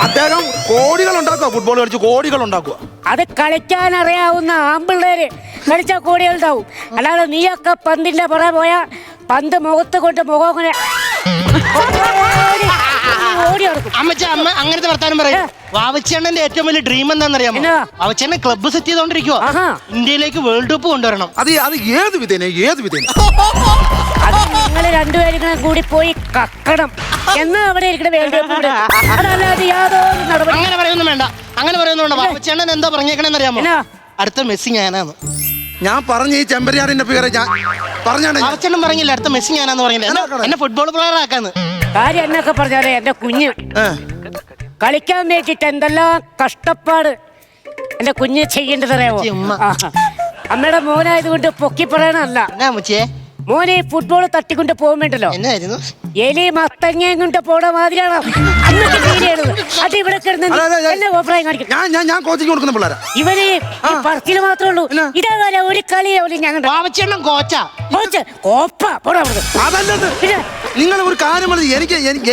അദ്ദേഹം കോടികൾ ഉണ്ടാക്കുക, ഫുട്ബോൾ കളിച്ച് കോടികൾ ഉണ്ടാക്കുക. അത് കളിക്കാൻ അറിയാവുന്ന ആമ്പിള്ളേര് കളിച്ചാൽ കോടികളുണ്ടാവും. അല്ലാതെ നീയൊക്കെ പന്തിന്റെ പുറകെ പോയാ പന്ത് മുഖത്ത് കൊണ്ട് മുഖം അങ്ങനെ ഓടി നടക്കും. അമ്മച്ച അമ്മ അങ്ങനത്തെ വർത്താനം പറയും. വാവച്ചേണ്ണന്റെ ഏറ്റവും വലിയ ഡ്രീം എന്താണെന്നറിയാമോ? വാവച്ചേണ്ണൻ ക്ലബ്ബ് സെറ്റ് ചെയ്തോണ്ടിരിക്കുവോ. ഇന്ത്യയിലേക്ക് വേൾഡ് കപ്പ് കൊണ്ടുവരണം. അത് ഏത് വിധേന അത് നിങ്ങൾ രണ്ടുപേരും കൂടി പോയി കക്കണം എന്നാ അവിടെ ഇരിക്കണ വേൾഡ് കപ്പ്. അതല്ലാതെ യാതൊരു നടപടി അങ്ങനെ പറയൊന്നും വേണ്ട. അങ്ങനെ പറയുന്നുണ്ട്. വാവച്ചേണ്ണൻ എന്താ പറഞ്ഞേക്കണെന്നറിയാമോ? അടുത്ത മെസ്സി ഞാനാന്ന്. ഞാൻ പറഞ്ഞ ഈ ചെമ്പരിയാടിന്റെ പേര് ഞാൻ പറഞ്ഞാണ്. വാവച്ചേണ്ണൻ പറഞ്ഞില്ല അടുത്ത മെസ്സി ഞാനാന്ന് പറഞ്ഞില്ല. എന്നെ ഫുട്ബോൾ പ്ലെയർ ആക്കാന്ന്. കാര്യം എന്നൊക്കെ പറഞ്ഞാലേ എന്റെ കുഞ്ഞ് കളിക്കാൻ വേണ്ടിട്ട് എന്തെല്ലാം കഷ്ടപ്പാട് എന്റെ കുഞ്ഞ് ചെയ്യേണ്ടതറിയാമോ? അമ്മയുടെ മോനായതുകൊണ്ട് പൊക്കി പറയണല്ല. മോനെ ഫുട്ബോൾ തട്ടിക്കൊണ്ട് പോകാൻ വേണ്ടല്ലോ. എന്നായിരുന്നു എലി മത്തങ്ങയും കൊണ്ട് പോണ മാതിരിയാണ് അന്നത്തെ ഫീൽ ചെയ്യണത്. അത് ഇവിടെ കിടന്ന് എന്നെ അഭിപ്രായം കാണിക്കും. ഞാൻ കോച്ചിങ് കൊടുക്കുന്ന പിള്ളേരാ ഇവര് ഈ പറച്ചില് മാത്രമേ ഉള്ളൂ. ഇതേപോലെ ഒരു കളിയാവില്ല ഞങ്ങളുടെ വാവച്ചേണ്ണൻ കോച്ചാ. അതല്ലത്. നിങ്ങൾ ഒരു കാര്യം പറഞ്ഞത്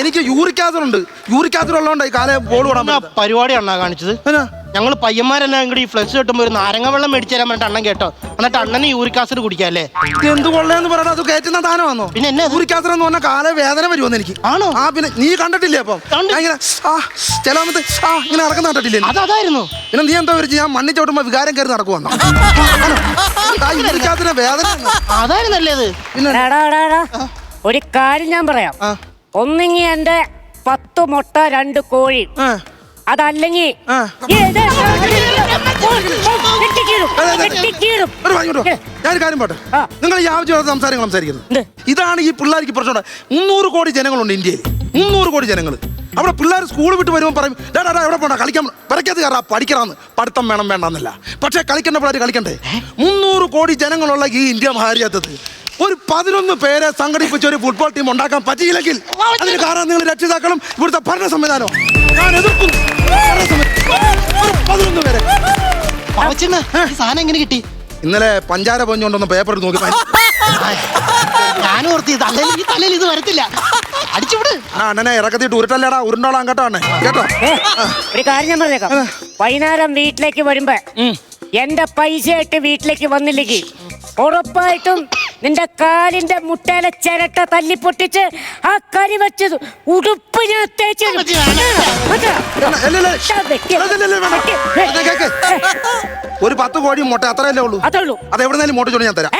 എനിക്ക് യൂറിക്കാത്തറുണ്ട്. യൂറിക്കാത്തറുള്ളതുകൊണ്ട് ഈ കാലം ബോൾ പരിപാടിയാണോ കാണിച്ചത്? ഞങ്ങൾ പയ്യന്മാരെല്ലാം കൂടി ഈ ഫ്ലക്സ് കിട്ടുമ്പോൾ ഒരു നാരങ്ങ വെള്ളം മേടിച്ചു തരാൻ വേണ്ടി അണ്ണൻ കേട്ടോ. എന്നിട്ട് അണ്ണന് യൂറിക് ആസിഡ് കുടിക്കാല്ലേ? എന്ത് കൊള്ളേന്ന് പറയണ അത് കയറ്റുന്ന സാധനമാണോ? പിന്നെ എന്നെ യൂറിക് ആസിഡ് എന്ന് പറഞ്ഞാൽ കാല വേദന വരുമെന്ന് എനിക്ക്. ആണോ? ആ പിന്നെ നീ കണ്ടിട്ടില്ലേ? അപ്പം ഇങ്ങനെ ചിലമത്ത് ഇങ്ങനെ നടക്കുന്ന കണ്ടിട്ടില്ലേ? അതായിരുന്നു. പിന്നെ നീ എന്താ വിളിച്ച് ഞാൻ മണ്ണിൽ ചവിട്ടുമ്പോ വികാരം കയറി നടക്കുവാണോ? യൂറിക് ആസിഡ് വേദന അതായിരുന്നല്ലേ അത്? ഒരു കാര്യം ഞാൻ പറയാം. ഒന്നിങ്ങി എന്റെ 10 മുട്ട 2 കോഴി, അതല്ലെങ്കിൽ ഞാൻ കാര്യം പോട്ടെ. നിങ്ങൾ ഈ ആവശ്യമുള്ള സംസാരിക്കുന്നത് ഇതാണ് ഈ പിള്ളേർക്ക് പ്രശ്നം. 300 കോടി ജനങ്ങളുണ്ട് ഇന്ത്യയിൽ. 300 കോടി ജനങ്ങൾ. അവിടെ പിള്ളേർ സ്കൂൾ വിട്ട് വരുമ്പോൾ പറയും എവിടെ പോണ്ട കളിക്കാൻ പരക്കത്ത് കയറാ പഠിക്കണമെന്ന്. പഠിത്തം വേണം വേണ്ടെന്നല്ല, പക്ഷേ കളിക്കേണ്ട പിള്ളേർ കളിക്കണ്ടേ? 300 കോടി ജനങ്ങളുള്ള ഈ ഇന്ത്യ മഹാരാജ്യത്ത് ഒരു 11 പേരെ സംഘടിപ്പിച്ച് ഒരു ഫുട്ബോൾ ടീം ഉണ്ടാക്കാൻ പറ്റിയില്ലെങ്കിൽ അതിന് കാരണം നിങ്ങൾ രക്ഷിതാക്കളും ഇവിടുത്തെ ഭരണ സംവിധാനവും ഞാൻ എതിർക്കുന്നു. 11 പേരെ സാധനം എങ്ങനെ കിട്ടി? ഇന്നലെ പഞ്ചാര പൊഞ്ഞുകൊണ്ടൊന്ന് പേപ്പർ നോക്കി ഞാൻ ഓർത്തി തലയിൽ ഇത് വരത്തില്ല. അടിച്ചുവിട്. അണ്ണനെ ഇറക്കത്തിട്ട് ഉരുട്ടല്ലേടാ, ഉരുണ്ടോളാം കേട്ടോ അണ്ണേ. കേട്ടോ ഒരു കാര്യം ഞാൻ പറഞ്ഞേക്കാം. വൈകുന്നേരം വീട്ടിലേക്ക് വരുമ്പോ എന്റെ പൈസ ആയിട്ട് വീട്ടിലേക്ക് വന്നില്ലെങ്കിൽ ഉറപ്പായിട്ടും നിന്റെ കാലിന്റെ മുട്ടയിലെ ചിരട്ട തല്ലി പൊട്ടിച്ച് ആ കരി വെച്ചത് ഉടുപ്പ് ഞാൻ തേച്ച് ഒരു 10 കോടി മുട്ട അത്രയല്ലേ ഉള്ളൂ? അത് എവിടുന്നാലും മോട്ടിച്ചോണ്ട് ഞാൻ തരാം.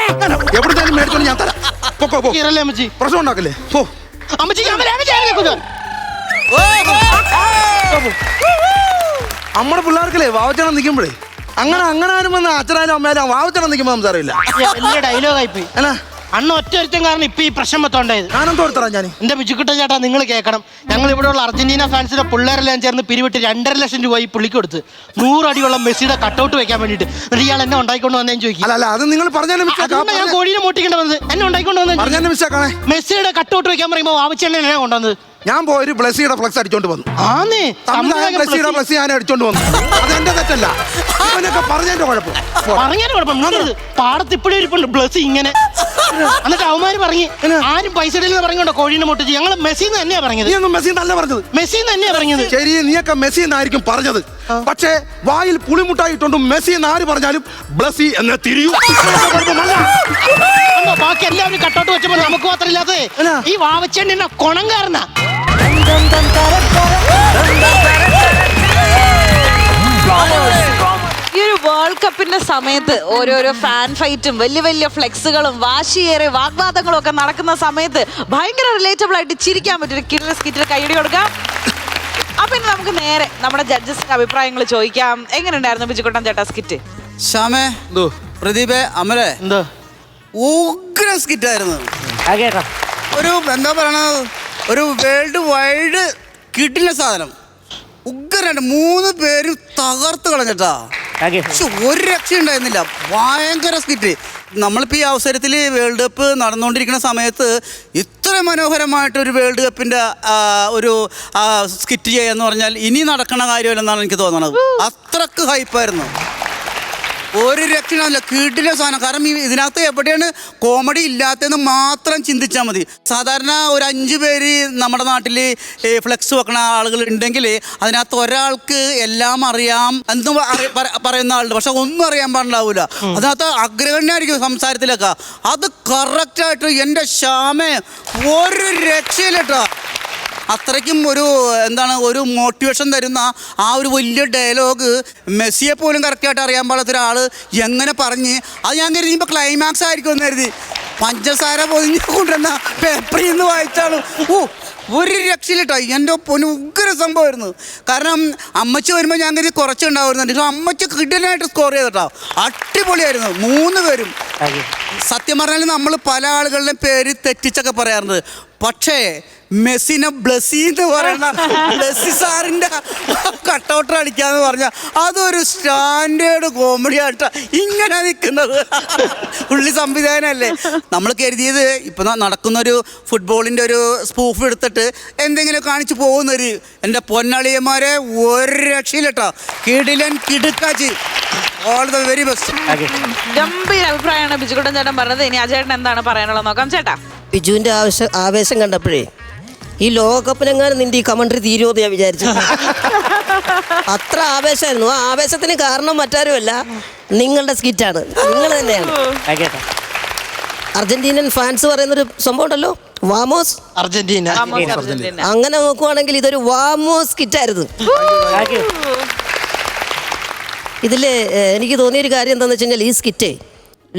എവിടുന്നാലും മേടിച്ചോണ്ട് ഞാൻ തരാം. പ്രശ്നം ഉണ്ടാക്കല്ലേ? നമ്മുടെ പിള്ളേർക്കല്ലേ വാവച്ചണം നിൽക്കുമ്പോഴേ അങ്ങനെ ആരും വന്ന് അച്ഛനായാലും അമ്മയാലും വാവച്ചണം നിൽക്കുമ്പോ സംസാരമില്ല. ഡയലോഗായിപ്പോയി. അണ്ണ ഒറ്റ കാരണം ഇപ്പൊ ഈ പ്രശ്നം മൊത്തമുണ്ടായത്. ഞാനെന്തോർത്തറാ ഞാൻ എന്റെ ബിജുക്കുട്ട ചേട്ടാ നിങ്ങൾ കേൾക്കണം. ഞങ്ങൾ ഇവിടെയുള്ള അർജന്റീന ഫാൻസിന്റെ പിള്ളേരെല്ലാം ചേർന്ന് പിരിവിട്ട് 2.5 ലക്ഷം രൂപ ഈ പുള്ളിക്ക് കൊടുത്ത് 100 അടിയുള്ള മെസ്സിയുടെ കട്ടൗട്ട് വെക്കാൻ വേണ്ടിട്ട്. ഇയാൾ എന്നെ ഉണ്ടായിക്കൊണ്ട് വന്നേന്ന് ചോദിക്കും. അല്ല അത് നിങ്ങൾ പറഞ്ഞാലും ഞാൻ കോഴീനെ മോട്ടിക്കേണ്ടി വന്നത്. എന്നെ ഉണ്ടായിക്കൊണ്ട് വന്നത് മെസ്സിയുടെ കട്ടൗട്ട് വെക്കാൻ പറയുമ്പോൾ ആവശ്യം എന്നെ കൊണ്ടുവന്നത്. ഞാൻ പോയി ബ്ലസ്സിയുടെ ഫ്ലക്സ് അടിച്ചോണ്ട് വന്നു. ബ്ലസ്സിയുടെ ഫ്ലക്സ് ഞാൻ അടിച്ചോണ്ട് വന്നു. അത് എന്റെ തെറ്റല്ല. പറഞ്ഞതിന്റെ കുഴപ്പം പാടത്ത് ഇപ്പോഴും ഇരിപ്പുണ്ട് ബ്ലസ് ഇങ്ങനെ. എന്നിട്ട് അവന്മാര് പറഞ്ഞു ആരും പൈസ പറഞ്ഞോണ്ടോ കോഴീനെ മുട്ടിച്ച്. ഞങ്ങൾ മെസ്സിന്ന് തന്നെയാ പറഞ്ഞത്. മെസ്സിന്ന് തന്നെയാ പറഞ്ഞത്. ശരി, നീയൊക്കെ മെസ്സി എന്നായിരിക്കും പറഞ്ഞത്. പക്ഷേ വായിൽ പുളിമുട്ടായിട്ടുണ്ട് മെസ്സി എന്ന് ആര് പറഞ്ഞാലും ബ്ലസ്സി എന്ന് തിരിയൂ. ബാക്കി എല്ലാവരും കട്ടോട്ട് വെച്ചപ്പോ നമുക്ക് മാത്രമില്ലാതെ ഈ വാവച്ചേണ്ട കൊണങ്കാരനാ. ഈ ഒരു വേൾഡ് കപ്പിന്റെ സമയത്ത് ഓരോരോ ഫാൻ ഫൈറ്റും വലിയ വലിയ ഫ്ലെക്സുകളും വാശിയേറെ വാഗ്വാദങ്ങളും ഒക്കെ നടക്കുന്ന സമയത്ത് ഭയങ്കര റിലേറ്റബിൾ ആയിട്ട് ചിരിക്കാൻ പറ്റും. കിഡ്ലസ് സ്കിറ്റിൽ കൈയടി കൊടുക്കാം. അപ്പൊ ഇനി നമുക്ക് നേരെ നമ്മുടെ ജഡ്ജസിന്റെ അഭിപ്രായങ്ങൾ ചോദിക്കാം. എങ്ങനെയുണ്ടായിരുന്നു ബിജുക്കുട്ടൻ ചേട്ടാ സ്കിറ്റ്? ശ്യാമേ, പ്രദീപേ, അമലേ, എന്തോ ഉഗ്ര സ്കിറ്റായിരുന്നു. ഒരു എന്താ പറയണത്, ഒരു വേൾഡ് വൈഡ് കിട്ടില്ല സാധനം. ഉഗ്രണ്ട്. 3 പേരും തകർത്ത് കളഞ്ഞിട്ടാ. ഒരു രക്ഷ ഉണ്ടായിരുന്നില്ല. ഭയങ്കര സ്കിറ്റ്. നമ്മളിപ്പോൾ ഈ അവസരത്തിൽ വേൾഡ് കപ്പ് നടന്നുകൊണ്ടിരിക്കുന്ന സമയത്ത് ഇത്ര മനോഹരമായിട്ടൊരു വേൾഡ് കപ്പിൻ്റെ ഒരു സ്കിറ്റ് ചെയ്യാന്ന് പറഞ്ഞാൽ ഇനി നടക്കണ കാര്യമല്ലെന്നാണ് എനിക്ക് തോന്നുന്നത്. അത്രക്ക് ഹൈപ്പായിരുന്നു. ഒരു രക്ഷണമല്ല, കീട്ടിലെ സാധനം. കാരണം ഇതിനകത്ത് എവിടെയാണ് കോമഡി ഇല്ലാത്തതെന്ന് മാത്രം ചിന്തിച്ചാൽ മതി. സാധാരണ ഒരു 5 പേര് നമ്മുടെ നാട്ടിൽ ഫ്ലെക്സ് വെക്കണ ആളുകൾ ഉണ്ടെങ്കിൽ അതിനകത്ത് ഒരാൾക്ക് എല്ലാം അറിയാം എന്ന് പറയുന്ന ആളുണ്ട്. പക്ഷെ ഒന്നും അറിയാൻ പാടുണ്ടാവില്ല. അതിനകത്ത് അഗ്രഗണ്യായിരിക്കും സംസാരത്തിലൊക്കെ. അത് കറക്റ്റായിട്ട് എൻ്റെ ശ്യാമേ ഒരു രക്ഷയില്ലട്ടോ. അത്രയ്ക്കും ഒരു മോട്ടിവേഷൻ തരുന്ന ആ ഒരു വലിയ ഡയലോഗ് മെസ്സിയെ പോലും കറക്റ്റായിട്ട് അറിയാൻ പാടാത്ത ഒരാൾ എങ്ങനെ പറഞ്ഞ് അത് ഞാൻ കരുതി ഇപ്പോൾ ക്ലൈമാക്സ് ആയിരിക്കും എന്ന് കരുതി. പഞ്ചസാര പൊതിഞ്ഞ് കൊണ്ടുവന്ന പേപ്പറിൽ നിന്ന് വായിച്ചാണ് ഒരു രക്ഷയിലിട്ടോ. എൻ്റെ പൊന്നു ഉഗ്ര സംഭവമായിരുന്നു. കാരണം അമ്മച്ചി വരുമ്പോൾ ഞാൻ കരുതി കുറച്ചുണ്ടാവുന്നുണ്ട്. അമ്മച്ചി കിടലായിട്ട് സ്കോർ ചെയ്തിട്ടോ. അടിപൊളിയായിരുന്നു 3 പേരും. സത്യം പറഞ്ഞാൽ നമ്മൾ പല ആളുകളുടെയും പേര് തെറ്റിച്ചൊക്കെ പറയാറുണ്ട്. പക്ഷേ മെസ്സിനെ ബ്ലസ്സി എന്ന് പറയുന്ന ബ്ലസ്സി സാറിൻ്റെ കട്ടൗട്ട് അടിക്കാന്ന് പറഞ്ഞാൽ അതൊരു സ്റ്റാൻഡേർഡ് കോമഡി ആയിട്ടാ ഇങ്ങനെ നിൽക്കുന്നത്. പുള്ളി സംവിധാനമല്ലേ. നമ്മൾ കരുതിയത് ഇപ്പം നടക്കുന്നൊരു ഫുട്ബോളിൻ്റെ ഒരു സ്പൂഫ് എടുത്തിട്ട് എന്തെങ്കിലും കാണിച്ച് പോകുന്നൊരു എൻ്റെ പൊന്നളിയന്മാരെ ഒരു രക്ഷയില്ലട്ടോ. കിടിലൻ കിടുക്കാച്ചി. All the very best. ഗംഭീര അഭിപ്രായമാണ് ബിജുകുട്ടൻ ചേട്ടൻ പറഞ്ഞത്. ഇനി അജേട്ടൻ എന്താണ് പറയാനുള്ളത് നോക്കാം. ചേട്ടാ, ബിജുവിൻ്റെ ആവേശം കണ്ടപ്പോഴേ ഈ ലോകകപ്പിനെങ്ങാനും നിന്റെ ഈ കമൻട്രി തീരുമെന്ന് ഞാൻ വിചാരിച്ചു. അത്ര ആവേശമായിരുന്നു. ആ ആവേശത്തിന് കാരണം മറ്റാരുമല്ല, നിങ്ങളുടെ സ്കിറ്റാണ്, നിങ്ങൾ തന്നെയാണ്. അർജന്റീനൻ ഫാൻസ് പറയുന്നൊരു സംഭവം ഉണ്ടല്ലോ, വാമോസ് അർജന്റീന. അങ്ങനെ നോക്കുവാണെങ്കിൽ ഇതൊരു വാമോസ് സ്കിറ്റായിരുന്നു. ഇതിൽ എനിക്ക് തോന്നിയൊരു കാര്യം എന്താണെന്ന് വെച്ച് കഴിഞ്ഞാൽ ഈ സ്കിറ്റ്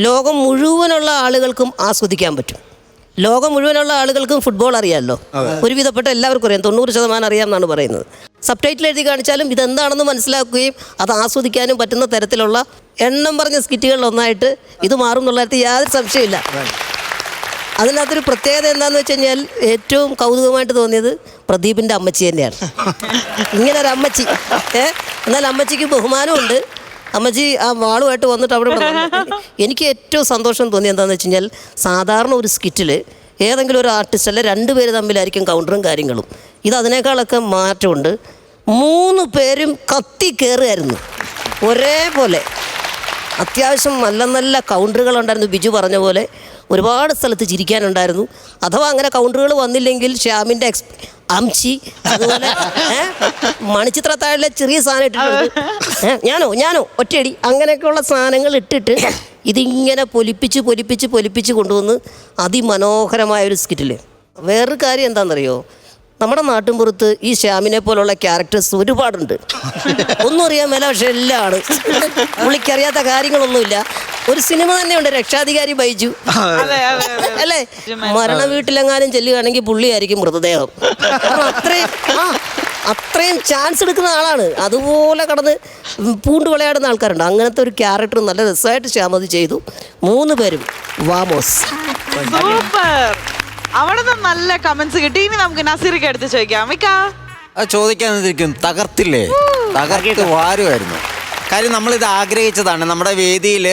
ലോകം മുഴുവനുള്ള ആളുകൾക്കും ആസ്വദിക്കാൻ പറ്റും. ലോകം മുഴുവനുള്ള ആളുകൾക്കും ഫുട്ബോൾ അറിയാമല്ലോ. ഒരുവിധപ്പെട്ട എല്ലാവർക്കും അറിയാം, 90% അറിയാം എന്നാണ് പറയുന്നത്. സബ് ടൈറ്റിൽ എഴുതി കാണിച്ചാലും ഇതെന്താണെന്ന് മനസ്സിലാക്കുകയും അത് ആസ്വദിക്കാനും പറ്റുന്ന തരത്തിലുള്ള എണ്ണം പറഞ്ഞ സ്കിറ്റുകളിലൊന്നായിട്ട് ഇത് മാറും എന്നുള്ളതിൽ യാതൊരു സംശയമില്ല. അതിനകത്തൊരു പ്രത്യേകത എന്താണെന്ന് വെച്ച് കഴിഞ്ഞാൽ ഏറ്റവും കൗതുകമായിട്ട് തോന്നിയത് പ്രദീപിൻ്റെ അമ്മച്ചി തന്നെയാണ്. ഇങ്ങനൊരു അമ്മച്ചി, എന്നാൽ അമ്മച്ചിക്ക് ബഹുമാനമുണ്ട്. അമ്മച്ചി ആ വാളുമായിട്ട് വന്നിട്ട് അവിടെ എനിക്ക് ഏറ്റവും സന്തോഷം തോന്നി എന്താണെന്ന് വെച്ച് കഴിഞ്ഞാൽ സാധാരണ ഒരു സ്കിറ്റിൽ ഏതെങ്കിലും ഒരു ആർട്ടിസ്റ്റ് അല്ല 2 പേര് തമ്മിലായിരിക്കും കൗണ്ടറും കാര്യങ്ങളും. ഇത് അതിനേക്കാളൊക്കെ മാറ്റമുണ്ട്. 3 പേരും കത്തി കയറുമായിരുന്നു ഒരേപോലെ. അത്യാവശ്യം നല്ല നല്ല കൗണ്ടറുകളുണ്ടായിരുന്നു. ബിജു പറഞ്ഞ പോലെ ഒരുപാട് സ്ഥലത്ത് ചിരിക്കാനുണ്ടായിരുന്നു. അഥവാ അങ്ങനെ കൗണ്ടറുകൾ വന്നില്ലെങ്കിൽ ശ്യാമിൻ്റെ അംശി, അതുപോലെ മണിച്ചിത്രത്താഴിലെ ചെറിയ സാധനം ഇട്ടിട്ടുണ്ട്, ഞാനോ ഒറ്റയടി, അങ്ങനെയൊക്കെയുള്ള സാധനങ്ങൾ ഇട്ടിട്ട് ഇതിങ്ങനെ പൊലിപ്പിച്ച് കൊണ്ടുവന്ന് അതിമനോഹരമായൊരു സ്കിറ്റിൽ. വേറൊരു കാര്യം എന്താണെന്നറിയോ, നമ്മുടെ നാട്ടിൻപുറത്ത് ഈ ശ്യാമിനെ പോലുള്ള ക്യാരക്ടേഴ്സ് ഒരുപാടുണ്ട്. ഒന്നും അറിയാൻ മേല, പക്ഷെ എല്ലാം ആണ്. പുള്ളിക്കറിയാത്ത കാര്യങ്ങളൊന്നുമില്ല. ഒരു സിനിമ തന്നെയുണ്ട്, രക്ഷാധികാരി ബൈജു അല്ലേ? മരണ വീട്ടിലെങ്ങാനും ചെല്ലുകയാണെങ്കിൽ പുള്ളിയായിരിക്കും മൃതദേഹം. കാരണം അത്രയും ചാൻസ് എടുക്കുന്ന ആളാണ്. അതുപോലെ കടന്ന് പൂണ്ട് വിളയാടുന്ന ആൾക്കാരുണ്ട്. അങ്ങനത്തെ ഒരു ക്യാരക്ടർ നല്ല രസമായിട്ട് ശ്യാമതി ചെയ്തു. 3 പേരും വാമോസ്. അവിടെ നല്ല കമന്റ്സ് കിട്ടി. ഇനി നമുക്ക് നസീർക്ക് എടുത്ത് ചോദിക്കാം. ചോദിക്കാന്നിരിക്കും, തകർത്തില്ലേ? തകർത്ത് വാരുമായിരുന്നു. കാര്യം നമ്മളിത് ആഗ്രഹിച്ചതാണ്. നമ്മുടെ വേദിയിൽ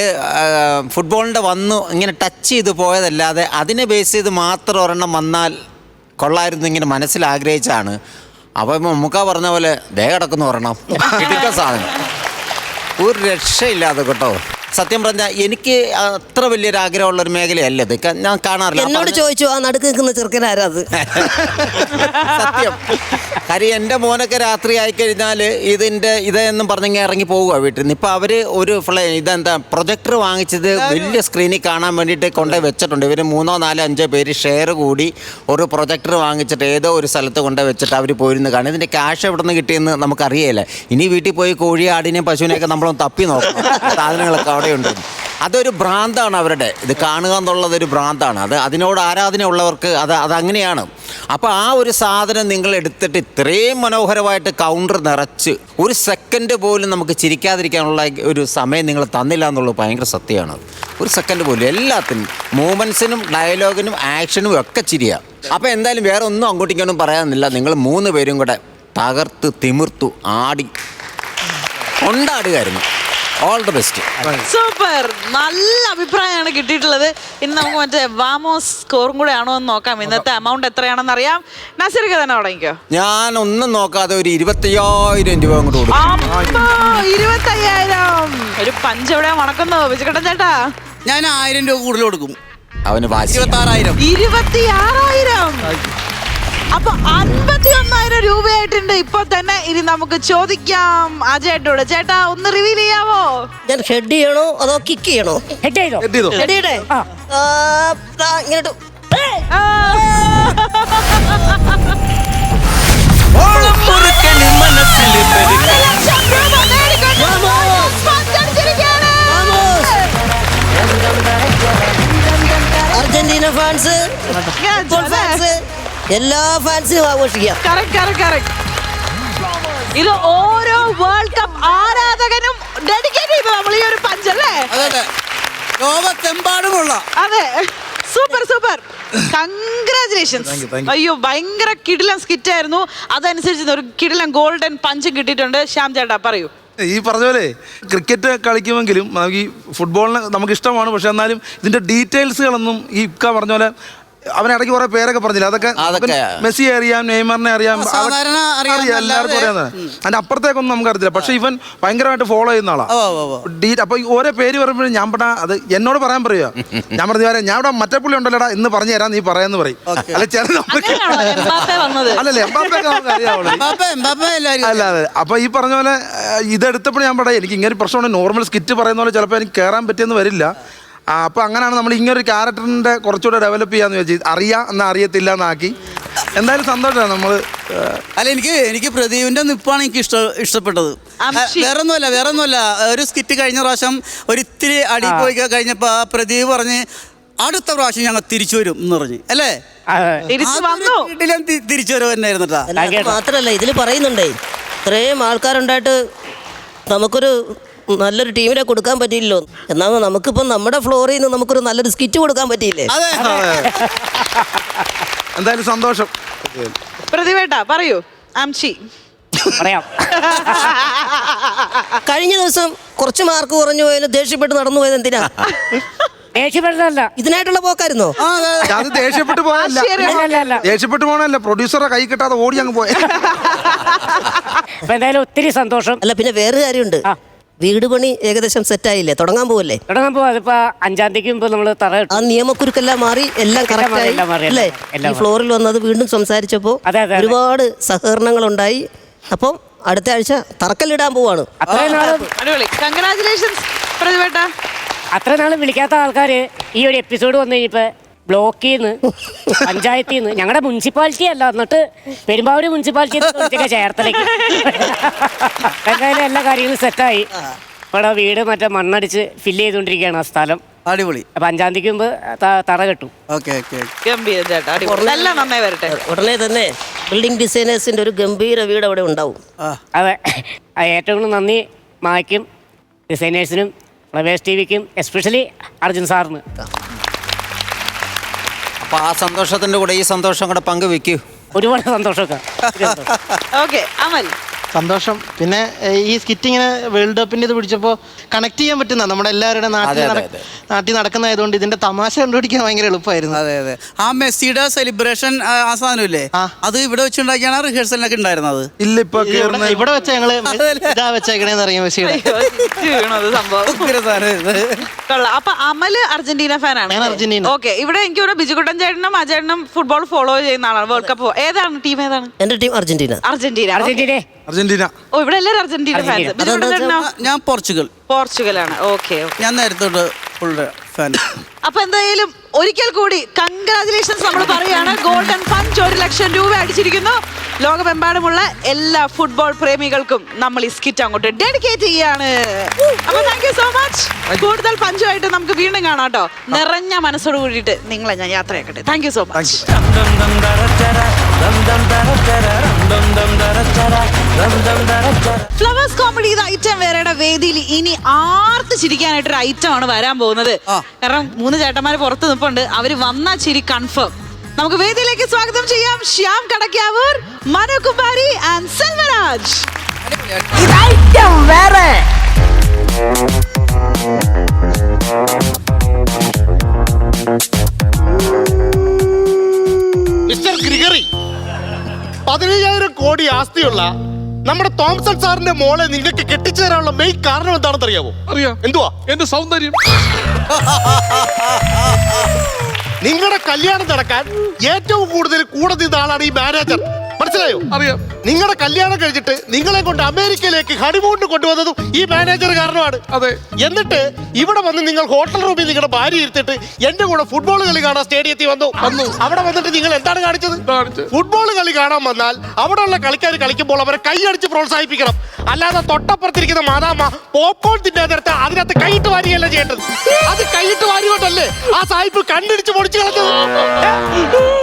ഫുട്ബോളിൻ്റെ വന്നു ഇങ്ങനെ ടച്ച് ചെയ്ത് പോയതല്ലാതെ അതിനെ ബേസ് ചെയ്ത് മാത്രം ഒരെണ്ണം വന്നാൽ കൊള്ളായിരുന്നു ഇങ്ങനെ മനസ്സിൽ ആഗ്രഹിച്ചാണ്. അപ്പം മുക്ക പറഞ്ഞ പോലെ ദേ കിടക്കുന്നു ഒരെണ്ണം കിട്ടിയ സാധനം ഒരു രക്ഷയില്ലാതെ കേട്ടോ. സത്യം പറഞ്ഞാൽ എനിക്ക് അത്ര വലിയൊരു ആഗ്രഹമുള്ളൊരു മേഖലയല്ല ഇത്. ഞാൻ കാണാറില്ല. എന്നോട് ചോദിച്ചു ആ നടുക്ക് നിൽക്കുന്ന ചെറുക്കനാരാ അത്? സത്യം. കാര്യം എൻ്റെ മോനൊക്കെ രാത്രി ആയിക്കഴിഞ്ഞാൽ ഇതെന്നും പറഞ്ഞെങ്കിൽ ഇറങ്ങി പോവുക വീട്ടിൽ നിന്ന്. ഇപ്പോൾ അവർ ഒരു ഇതെന്താ പ്രൊജക്ടർ വാങ്ങിച്ചത് വലിയ സ്ക്രീനിൽ കാണാൻ വേണ്ടിയിട്ട് കൊണ്ടുപോയി വെച്ചിട്ടുണ്ട്. ഇവർ 3, 4, 5 പേര് ഷെയർ കൂടി ഒരു പ്രൊജക്ടർ വാങ്ങിച്ചിട്ട് ഏതോ ഒരു സ്ഥലത്ത് കൊണ്ടുപോയി വെച്ചിട്ട് അവർ പോയിരുന്ന് കാണും. ഇതിൻ്റെ ക്യാഷ് എവിടെ നിന്ന് കിട്ടിയെന്ന് നമുക്കറിയില്ല. ഇനി വീട്ടിൽ പോയി കോഴി, ആടിനെയും പശുവിനെയൊക്കെ നമ്മളൊന്ന് തപ്പി നോക്കണം. സാധനങ്ങളൊക്കെ അവിടെയുണ്ട്. അതൊരു ഭ്രാന്താണ് അവരുടെ. ഇത് കാണുക എന്നുള്ളതൊരു ഭ്രാന്താണ്. അതിനോട് ആരാധന ഉള്ളവർക്ക് അതങ്ങനെയാണ്. അപ്പോൾ ആ ഒരു സാധനം നിങ്ങൾ എടുത്തിട്ട് ഇത്രയും മനോഹരമായിട്ട് കൗണ്ടർ നിറച്ച് 1 സെക്കൻഡ് പോലും നമുക്ക് ചിരിക്കാതിരിക്കാനുള്ള ഒരു സമയം നിങ്ങൾ തന്നില്ല എന്നുള്ളത് ഭയങ്കര സത്യമാണ്. 1 സെക്കൻഡ് പോലും എല്ലാത്തിനും, മൂമെൻസിനും ഡയലോഗിനും ആക്ഷനും ഒക്കെ ചിരിയാണ്. അപ്പോൾ എന്തായാലും വേറെ ഒന്നും അങ്ങോട്ടും ഇങ്ങോട്ടും പറയാനില്ല. നിങ്ങൾ 3 പേരും കൂടെ തകർത്ത് തിമിർത്തു ആടി കൊണ്ടാടുകയായിരുന്നു. All the best. സൂപ്പർ. നല്ല അഭിപ്രായമാണ് കിട്ടിയിട്ടുള്ളത്. ഇന്ന് നമുക്ക് മറ്റേ വാമോസ് സ്കോറും കൂടെ ആണോ എന്ന് നോക്കാം. ഇന്നത്തെ എമൗണ്ട് എത്രയാണെന്ന് അറിയാം. നസീർക്ക് തന്നെ തുടങ്ങിക്കോ. ഞാൻ ഒന്നും നോക്കാതെ ഒരു 25,000 രൂപ അങ്ങോട്ട് കൊടുക്കും. 25,000 ഒരു പഞ്ചെവിടെയാ മണക്കുന്നോ വിജുകട്ടൻ ചേട്ടാ? ഞാൻ 1000 രൂപ കൂടുതൽ കൊടുക്കും. അവന് വാശി. 26,000. 26,000. അപ്പൊ 51,000 രൂപയായിട്ടുണ്ട് ഇപ്പൊ തന്നെ. ഇനി നമുക്ക് ചോദിക്കാം അജയേട്ടോട്. ചേട്ടാ ഒന്ന് റിവീൽ ചെയ്യാവോ? ഞാൻ ഹെഡ് ചെയ്യണോ അതോ കിക്ക് ചെയ്യണോ? ഹെഡ് ചെയ്തോ? ഹെഡ് ചെയ്യട്ടെ? ഇങ്ങോട്ട് അർജന്റീന ഫാൻസ്, ഫുട്ബോൾ ഫാൻസ്, എല്ലാ ഫാൻസിനും ആഘോഷിക്കാം. ഇത് ഓരോ വേൾഡ് കപ്പ് ആരാധകനും ഡെഡിക്കേറ്റ് ചെയ്തു നമ്മൾ ഈ ഒരു പഞ്ചല്ലേ. അതെ, ലോകത്തെമ്പാടുമുള്ള. അതെ, സൂപ്പർ സൂപ്പർ, കൺഗ്രാചുലേഷൻസ്. അയ്യോ ഭയങ്കര കിടിലൻ സ്കിറ്റ് ആയിരുന്നു. അതനുസരിച്ച് ഒരു കിടിലൻ ഗോൾഡൻ പഞ്ചും കിട്ടിയിട്ടുണ്ട്. ശ്യാം ചേട്ടാ പറയൂ. ഈ പറഞ്ഞ പോലെ ക്രിക്കറ്റ് കളിക്കുമെങ്കിലും നമുക്ക് ഈ ഫുട്ബോളിന് നമുക്ക് ഇഷ്ടമാണ്. പക്ഷെ എന്നാലും ഇതിന്റെ ഡീറ്റെയിൽസുകളൊന്നും ഈ ഇക്ക പറഞ്ഞ പോലെ അവനിടയ്ക്ക് കുറെ പേരൊക്കെ പറഞ്ഞില്ല. അതൊക്കെ മെസ്സി അറിയാം, നെയ്മറിനെ അറിയാം, എല്ലാവർക്കും അറിയാവുന്നത്. അതിന്റെ അപ്പുറത്തേക്കൊന്നും നമുക്ക് അറിയത്തില്ല. പക്ഷെ ഇവൻ ഭയങ്കരമായിട്ട് ഫോളോ ചെയ്യുന്ന ആളാ. അപ്പൊ ഓരോ പേര് പറയുമ്പോഴും ഞാൻ പെട്ടാ അത് എന്നോട് പറയാൻ പറയുക. ഞാൻ പറഞ്ഞു ഞാൻ ഇവിടെ മറ്റേ പുള്ളി ഉണ്ടല്ലോടാ എന്ന് പറഞ്ഞു തരാം, നീ പറയാന്ന് പറയും. അല്ല ചില അല്ലല്ലേ എംബാപ്പയൊക്കെ നമുക്ക് അറിയാവുള്ളൂ. അല്ലാതെ അപ്പൊ ഈ പറഞ്ഞ പോലെ ഇതെടുത്തപ്പോൾ ഞാൻ പറയാം എനിക്ക് ഇങ്ങനെ പ്രശ്നമുണ്ട്. നോർമൽ സ്കിറ്റ് പറയുന്ന പോലെ ചിലപ്പോൾ എനിക്ക് കയറാൻ പറ്റിയെന്ന് വരില്ല. അപ്പോൾ അങ്ങനെയാണ് നമ്മൾ ഇങ്ങനൊരു ക്യാരക്ടറിൻ്റെ കുറച്ചുകൂടെ ഡെവലപ്പ് ചെയ്യാന്ന് വെച്ച് അറിയാം എന്നാൽ അറിയത്തില്ല എന്നാക്കി. എന്തായാലും സന്തോഷമാണ് നമ്മൾ. അല്ല എനിക്ക് പ്രദീപിന്റെ നിപ്പാണ് എനിക്ക് ഇഷ്ടപ്പെട്ടത്. വേറൊന്നുമല്ല ഒരു സ്കിറ്റ് കഴിഞ്ഞ പ്രാവശ്യം ഒരിത്തിരി അടി പോയി കഴിഞ്ഞപ്പോൾ പ്രദീപ് പറഞ്ഞ് അടുത്ത പ്രാവശ്യം ഞങ്ങൾ തിരിച്ചു വരും എന്ന് പറഞ്ഞു അല്ലേ? തിരിച്ചു വരും തന്നെയായിരുന്നു. മാത്രല്ല ഇതിൽ പറയുന്നുണ്ടേ ഇത്രയും ആൾക്കാരുണ്ടായിട്ട് നമുക്കൊരു നല്ലൊരു ടീമിനെ കൊടുക്കാൻ പറ്റിയില്ലോ. എന്നാൽ നമുക്കിപ്പം നമ്മുടെ ഫ്ലോറിൽ നിന്ന് നമുക്കൊരു നല്ലൊരു സ്കിറ്റ് കൊടുക്കാൻ പറ്റിയില്ലേ? എന്തായാലും സന്തോഷം. പ്രതിവേട്ട പറയൂ. ആംഷി പറയാം. കഴിഞ്ഞ ദിവസം കുറച്ച് മാർക്ക് കുറഞ്ഞു പോയാലും ദേഷ്യപ്പെട്ട് നടന്നു പോയത് എന്തിനാ? ദേഷ്യപ്പെട്ടതല്ല, ഇതിനായിട്ടുള്ള പോക്കായിരുന്നോ? അത് ദേഷ്യപ്പെട്ട് പോകണല്ല, ദേഷ്യപ്പെട്ട് പോകണല്ല, പ്രൊഡ്യൂസറെ കൈ കിട്ടാതെ ഓടി അങ്ങ് പോയ. എന്തായാലും ഒത്തിരി സന്തോഷം. അല്ല പിന്നെ വേറൊരു കാര്യമുണ്ട്. വീട് പണി ഏകദേശം സെറ്റായില്ലേ? തുടങ്ങാൻ പോവല്ലേ? തുടങ്ങാൻ പോവാ. അതിപ്പോ 5-ാം തീയതിക്ക് മുമ്പ് നമ്മള് തറ ആ നിയമക്കുരുക്കെല്ലാം മാറി എല്ലാം കറക്റ്റായി അല്ലേ? ഈ ഫ്ലോറിൽ വന്നത് വീണ്ടും സംസാരിച്ചപ്പോ ഒരുപാട് സഹകരണങ്ങൾ ഉണ്ടായി. അപ്പം അടുത്ത ആഴ്ച തറക്കല്ലിടാൻ പോവാണ്. അത്ര നാള് വിളിക്കാത്ത ആൾക്കാര് ഈ ഒരു എപ്പിസോഡ് വന്നു കഴിഞ്ഞപ്പോ ബ്ലോക്കിൽ നിന്ന്, പഞ്ചായത്തിൽ നിന്ന്, ഞങ്ങളുടെ മുനിസിപ്പാലിറ്റി അല്ല, എന്നിട്ട് പെരുമ്പാവൂർ മുനിസിപ്പാലിറ്റി ചേർത്തലേക്ക് എന്തായാലും എല്ലാ കാര്യങ്ങളും സെറ്റായി. ഇവിടെ വീട് മറ്റേ മണ്ണടിച്ച് ഫില്ല് ചെയ്തുകൊണ്ടിരിക്കുകയാണ് ആ സ്ഥലം. അടിപൊളി. അപ്പൊ 5-ാം തീയതിക്ക് മുമ്പ് തറ കെട്ടും. ഉടനെ തന്നെ ബിൽഡിംഗ് ഡിസൈനേഴ്സിന്റെ ഒരു ഗംഭീര വീട് അവിടെ ഉണ്ടാവും. അതെ, ഏറ്റവും കൂടുതൽ നന്ദി മായ്ക്കും, ഡിസൈനേഴ്സിനും, ഫ്ലവേഴ്സ് ടിവിക്കും, എസ്പെഷ്യലി അർജുൻ സാറിന്. അപ്പൊ ആ സന്തോഷത്തിന്റെ കൂടെ ഈ സന്തോഷം കൂടെ പങ്കുവെക്കൂ. ഒരുപാട് സന്തോഷമൊക്കെ. സന്തോഷം. പിന്നെ ഈ സ്കിറ്റ് ഇങ്ങനെ വേൾഡ് കപ്പിൻ്റെ ഇത് പിടിച്ചപ്പോൾ കണക്ട് ചെയ്യാൻ പറ്റുന്ന നമ്മുടെ എല്ലാവരുടെ നാട്ടിൽ നടക്കുന്നതായതുകൊണ്ട് ഇതിന്റെ തമാശ കണ്ടുപിടിക്കാൻ ഭയങ്കര എളുപ്പമായിരുന്നു. അതെ അതെ. ആ മെസ്സിയുടെ സെലിബ്രേഷൻ ആ സാധനമില്ലേ, അത് ഇവിടെ വെച്ചുണ്ടാക്കിയാണ് റിഹേഴ്സലിനൊക്കെ ഉണ്ടായിരുന്നത്. ഇല്ല ഇപ്പൊ ഇവിടെ വെച്ച ഞങ്ങള് ഇതാ വെച്ചേക്കണേന്ന് അറിയാം മെസ്സിയുടെ. അപ്പൊ അമല് അർജന്റീന ഫാനാണ്. അർജന്റീന. ഓക്കെ, ഇവിടെ എനിക്ക് ഇവിടെ ബിജുകുട്ടൻ ചേട്ടനും അജേട്ടനും ഫുട്ബോൾ ഫോളോ ചെയ്യുന്ന ആളാണ്. വേൾഡ് കപ്പ് ഏതാണ് ടീം? ഏതാണ്? എന്റെ ടീം അർജന്റീന. അർജന്റീന. ഓ ഇവിടെ എല്ലാവരും അർജന്റീന ഫാൻസ്. ഞാൻ പോർച്ചുഗലാണ്. ഓക്കെ, ഞാൻ നേരത്തെ ഫാൻ. അപ്പൊ എന്തായാലും ഒരിക്കൽ കൂടി കൺഗ്രാചുലേഷൻസ് നമ്മൾ പറയാണ്. ഗോൾഡൻ പഞ്ച് 1 ലക്ഷം രൂപ അടിച്ചിരിക്കുന്നു. ലോകമെമ്പാടുമുള്ള എല്ലാ ഫുട്ബോൾ പ്രേമികൾക്കും നമ്മൾ ഈ സ്കിറ്റ് അങ്ങോട്ട് ഡെഡിക്കേറ്റ് ചെയ്യാണ്. അപ്പൊ താങ്ക് യു സോ മച്ച്. കൂടുതൽ പഞ്ചുമായിട്ട് നമുക്ക് വീണ്ടും കാണാം കേട്ടോ. നിറഞ്ഞ മനസ്സോട് കൂടിയിട്ട് നിങ്ങളെ ഞാൻ യാത്രയാക്കട്ടെ. Thank you so much. Flowers comedy item വേറെയുടെ വേദിയിൽ ഇനി ആർത്ത് ചിരിക്കാനായിട്ടൊരു ഐറ്റം ആണ് വരാൻ പോകുന്നത്. കാരണം 3 ചേട്ടന്മാര് പുറത്ത് നിൽപ്പുണ്ട്. അവര് വന്നാ ചിരി കൺഫേം. നമുക്ക് വേദിയിലേക്ക് സ്വാഗതം ചെയ്യാം Shyam Kadakkavoor, Manu Kumari and Selvaraj. Mister Gregory, 15,000 കോടി ആസ്തിയുള്ള നമ്മുടെ തോംസൺ സാറിന്റെ മോളെ നിങ്ങൾക്ക് കെട്ടിച്ചു തരാനുള്ള മെയിൻ കാരണം എന്താണെന്ന് അറിയാമോ? അറിയാം. എന്തുവാ? എന്റെ സൗന്ദര്യം. നിങ്ങളുടെ കല്യാണം നടക്കാൻ ഏറ്റവും കൂടുതൽ കൂടെ നിന്ന ആളാണ് ഈ മാനേജർ. മനസ്സിലായോ? അറിയാം. നിങ്ങളുടെ കല്യാണം കഴിച്ചിട്ട് നിങ്ങളെ കൊണ്ട് അമേരിക്കയിലേക്ക് ഹണിമൂണിന് കൊണ്ടുവന്നതും ഈ മാനേജർ കാരണമാണ്. അതെ. എന്നിട്ട് ഇവിടെ വന്ന് നിങ്ങൾ ഹോട്ടൽ റൂമിൽ നിങ്ങളുടെ ഭാര്യ ഇരുത്തിട്ട് എന്റെ കൂടെ ഫുട്ബോൾ കളി കാണാൻ സ്റ്റേഡിയത്തിൽ വന്നു. അവിടെ വന്നിട്ട് നിങ്ങൾ എന്താണ് കാണിച്ചത്? ഫുട്ബോൾ കളി കാണാൻ വന്നാൽ അവിടെയുള്ള കളിക്കാർ കളിക്കുമ്പോൾ അവരെ കൈയടിച്ച് പ്രോത്സാഹിപ്പിക്കണം. അല്ലാതെ തൊട്ടപ്പുറത്തിരിക്കുന്ന മാതാമ്മ പോപ്കോൺ തിന്നാൻ നേരത്തെ അതിനകത്ത് കൈയിട്ട് വാരിയല്ല ചെയ്യേണ്ടത്. അത് കൈയിട്ട് വാരിയോട്ടല്ലേ ആ സായിപ്പ് കണ്ടിടിച്ച് പൊടിച്ചു കളഞ്ഞത്.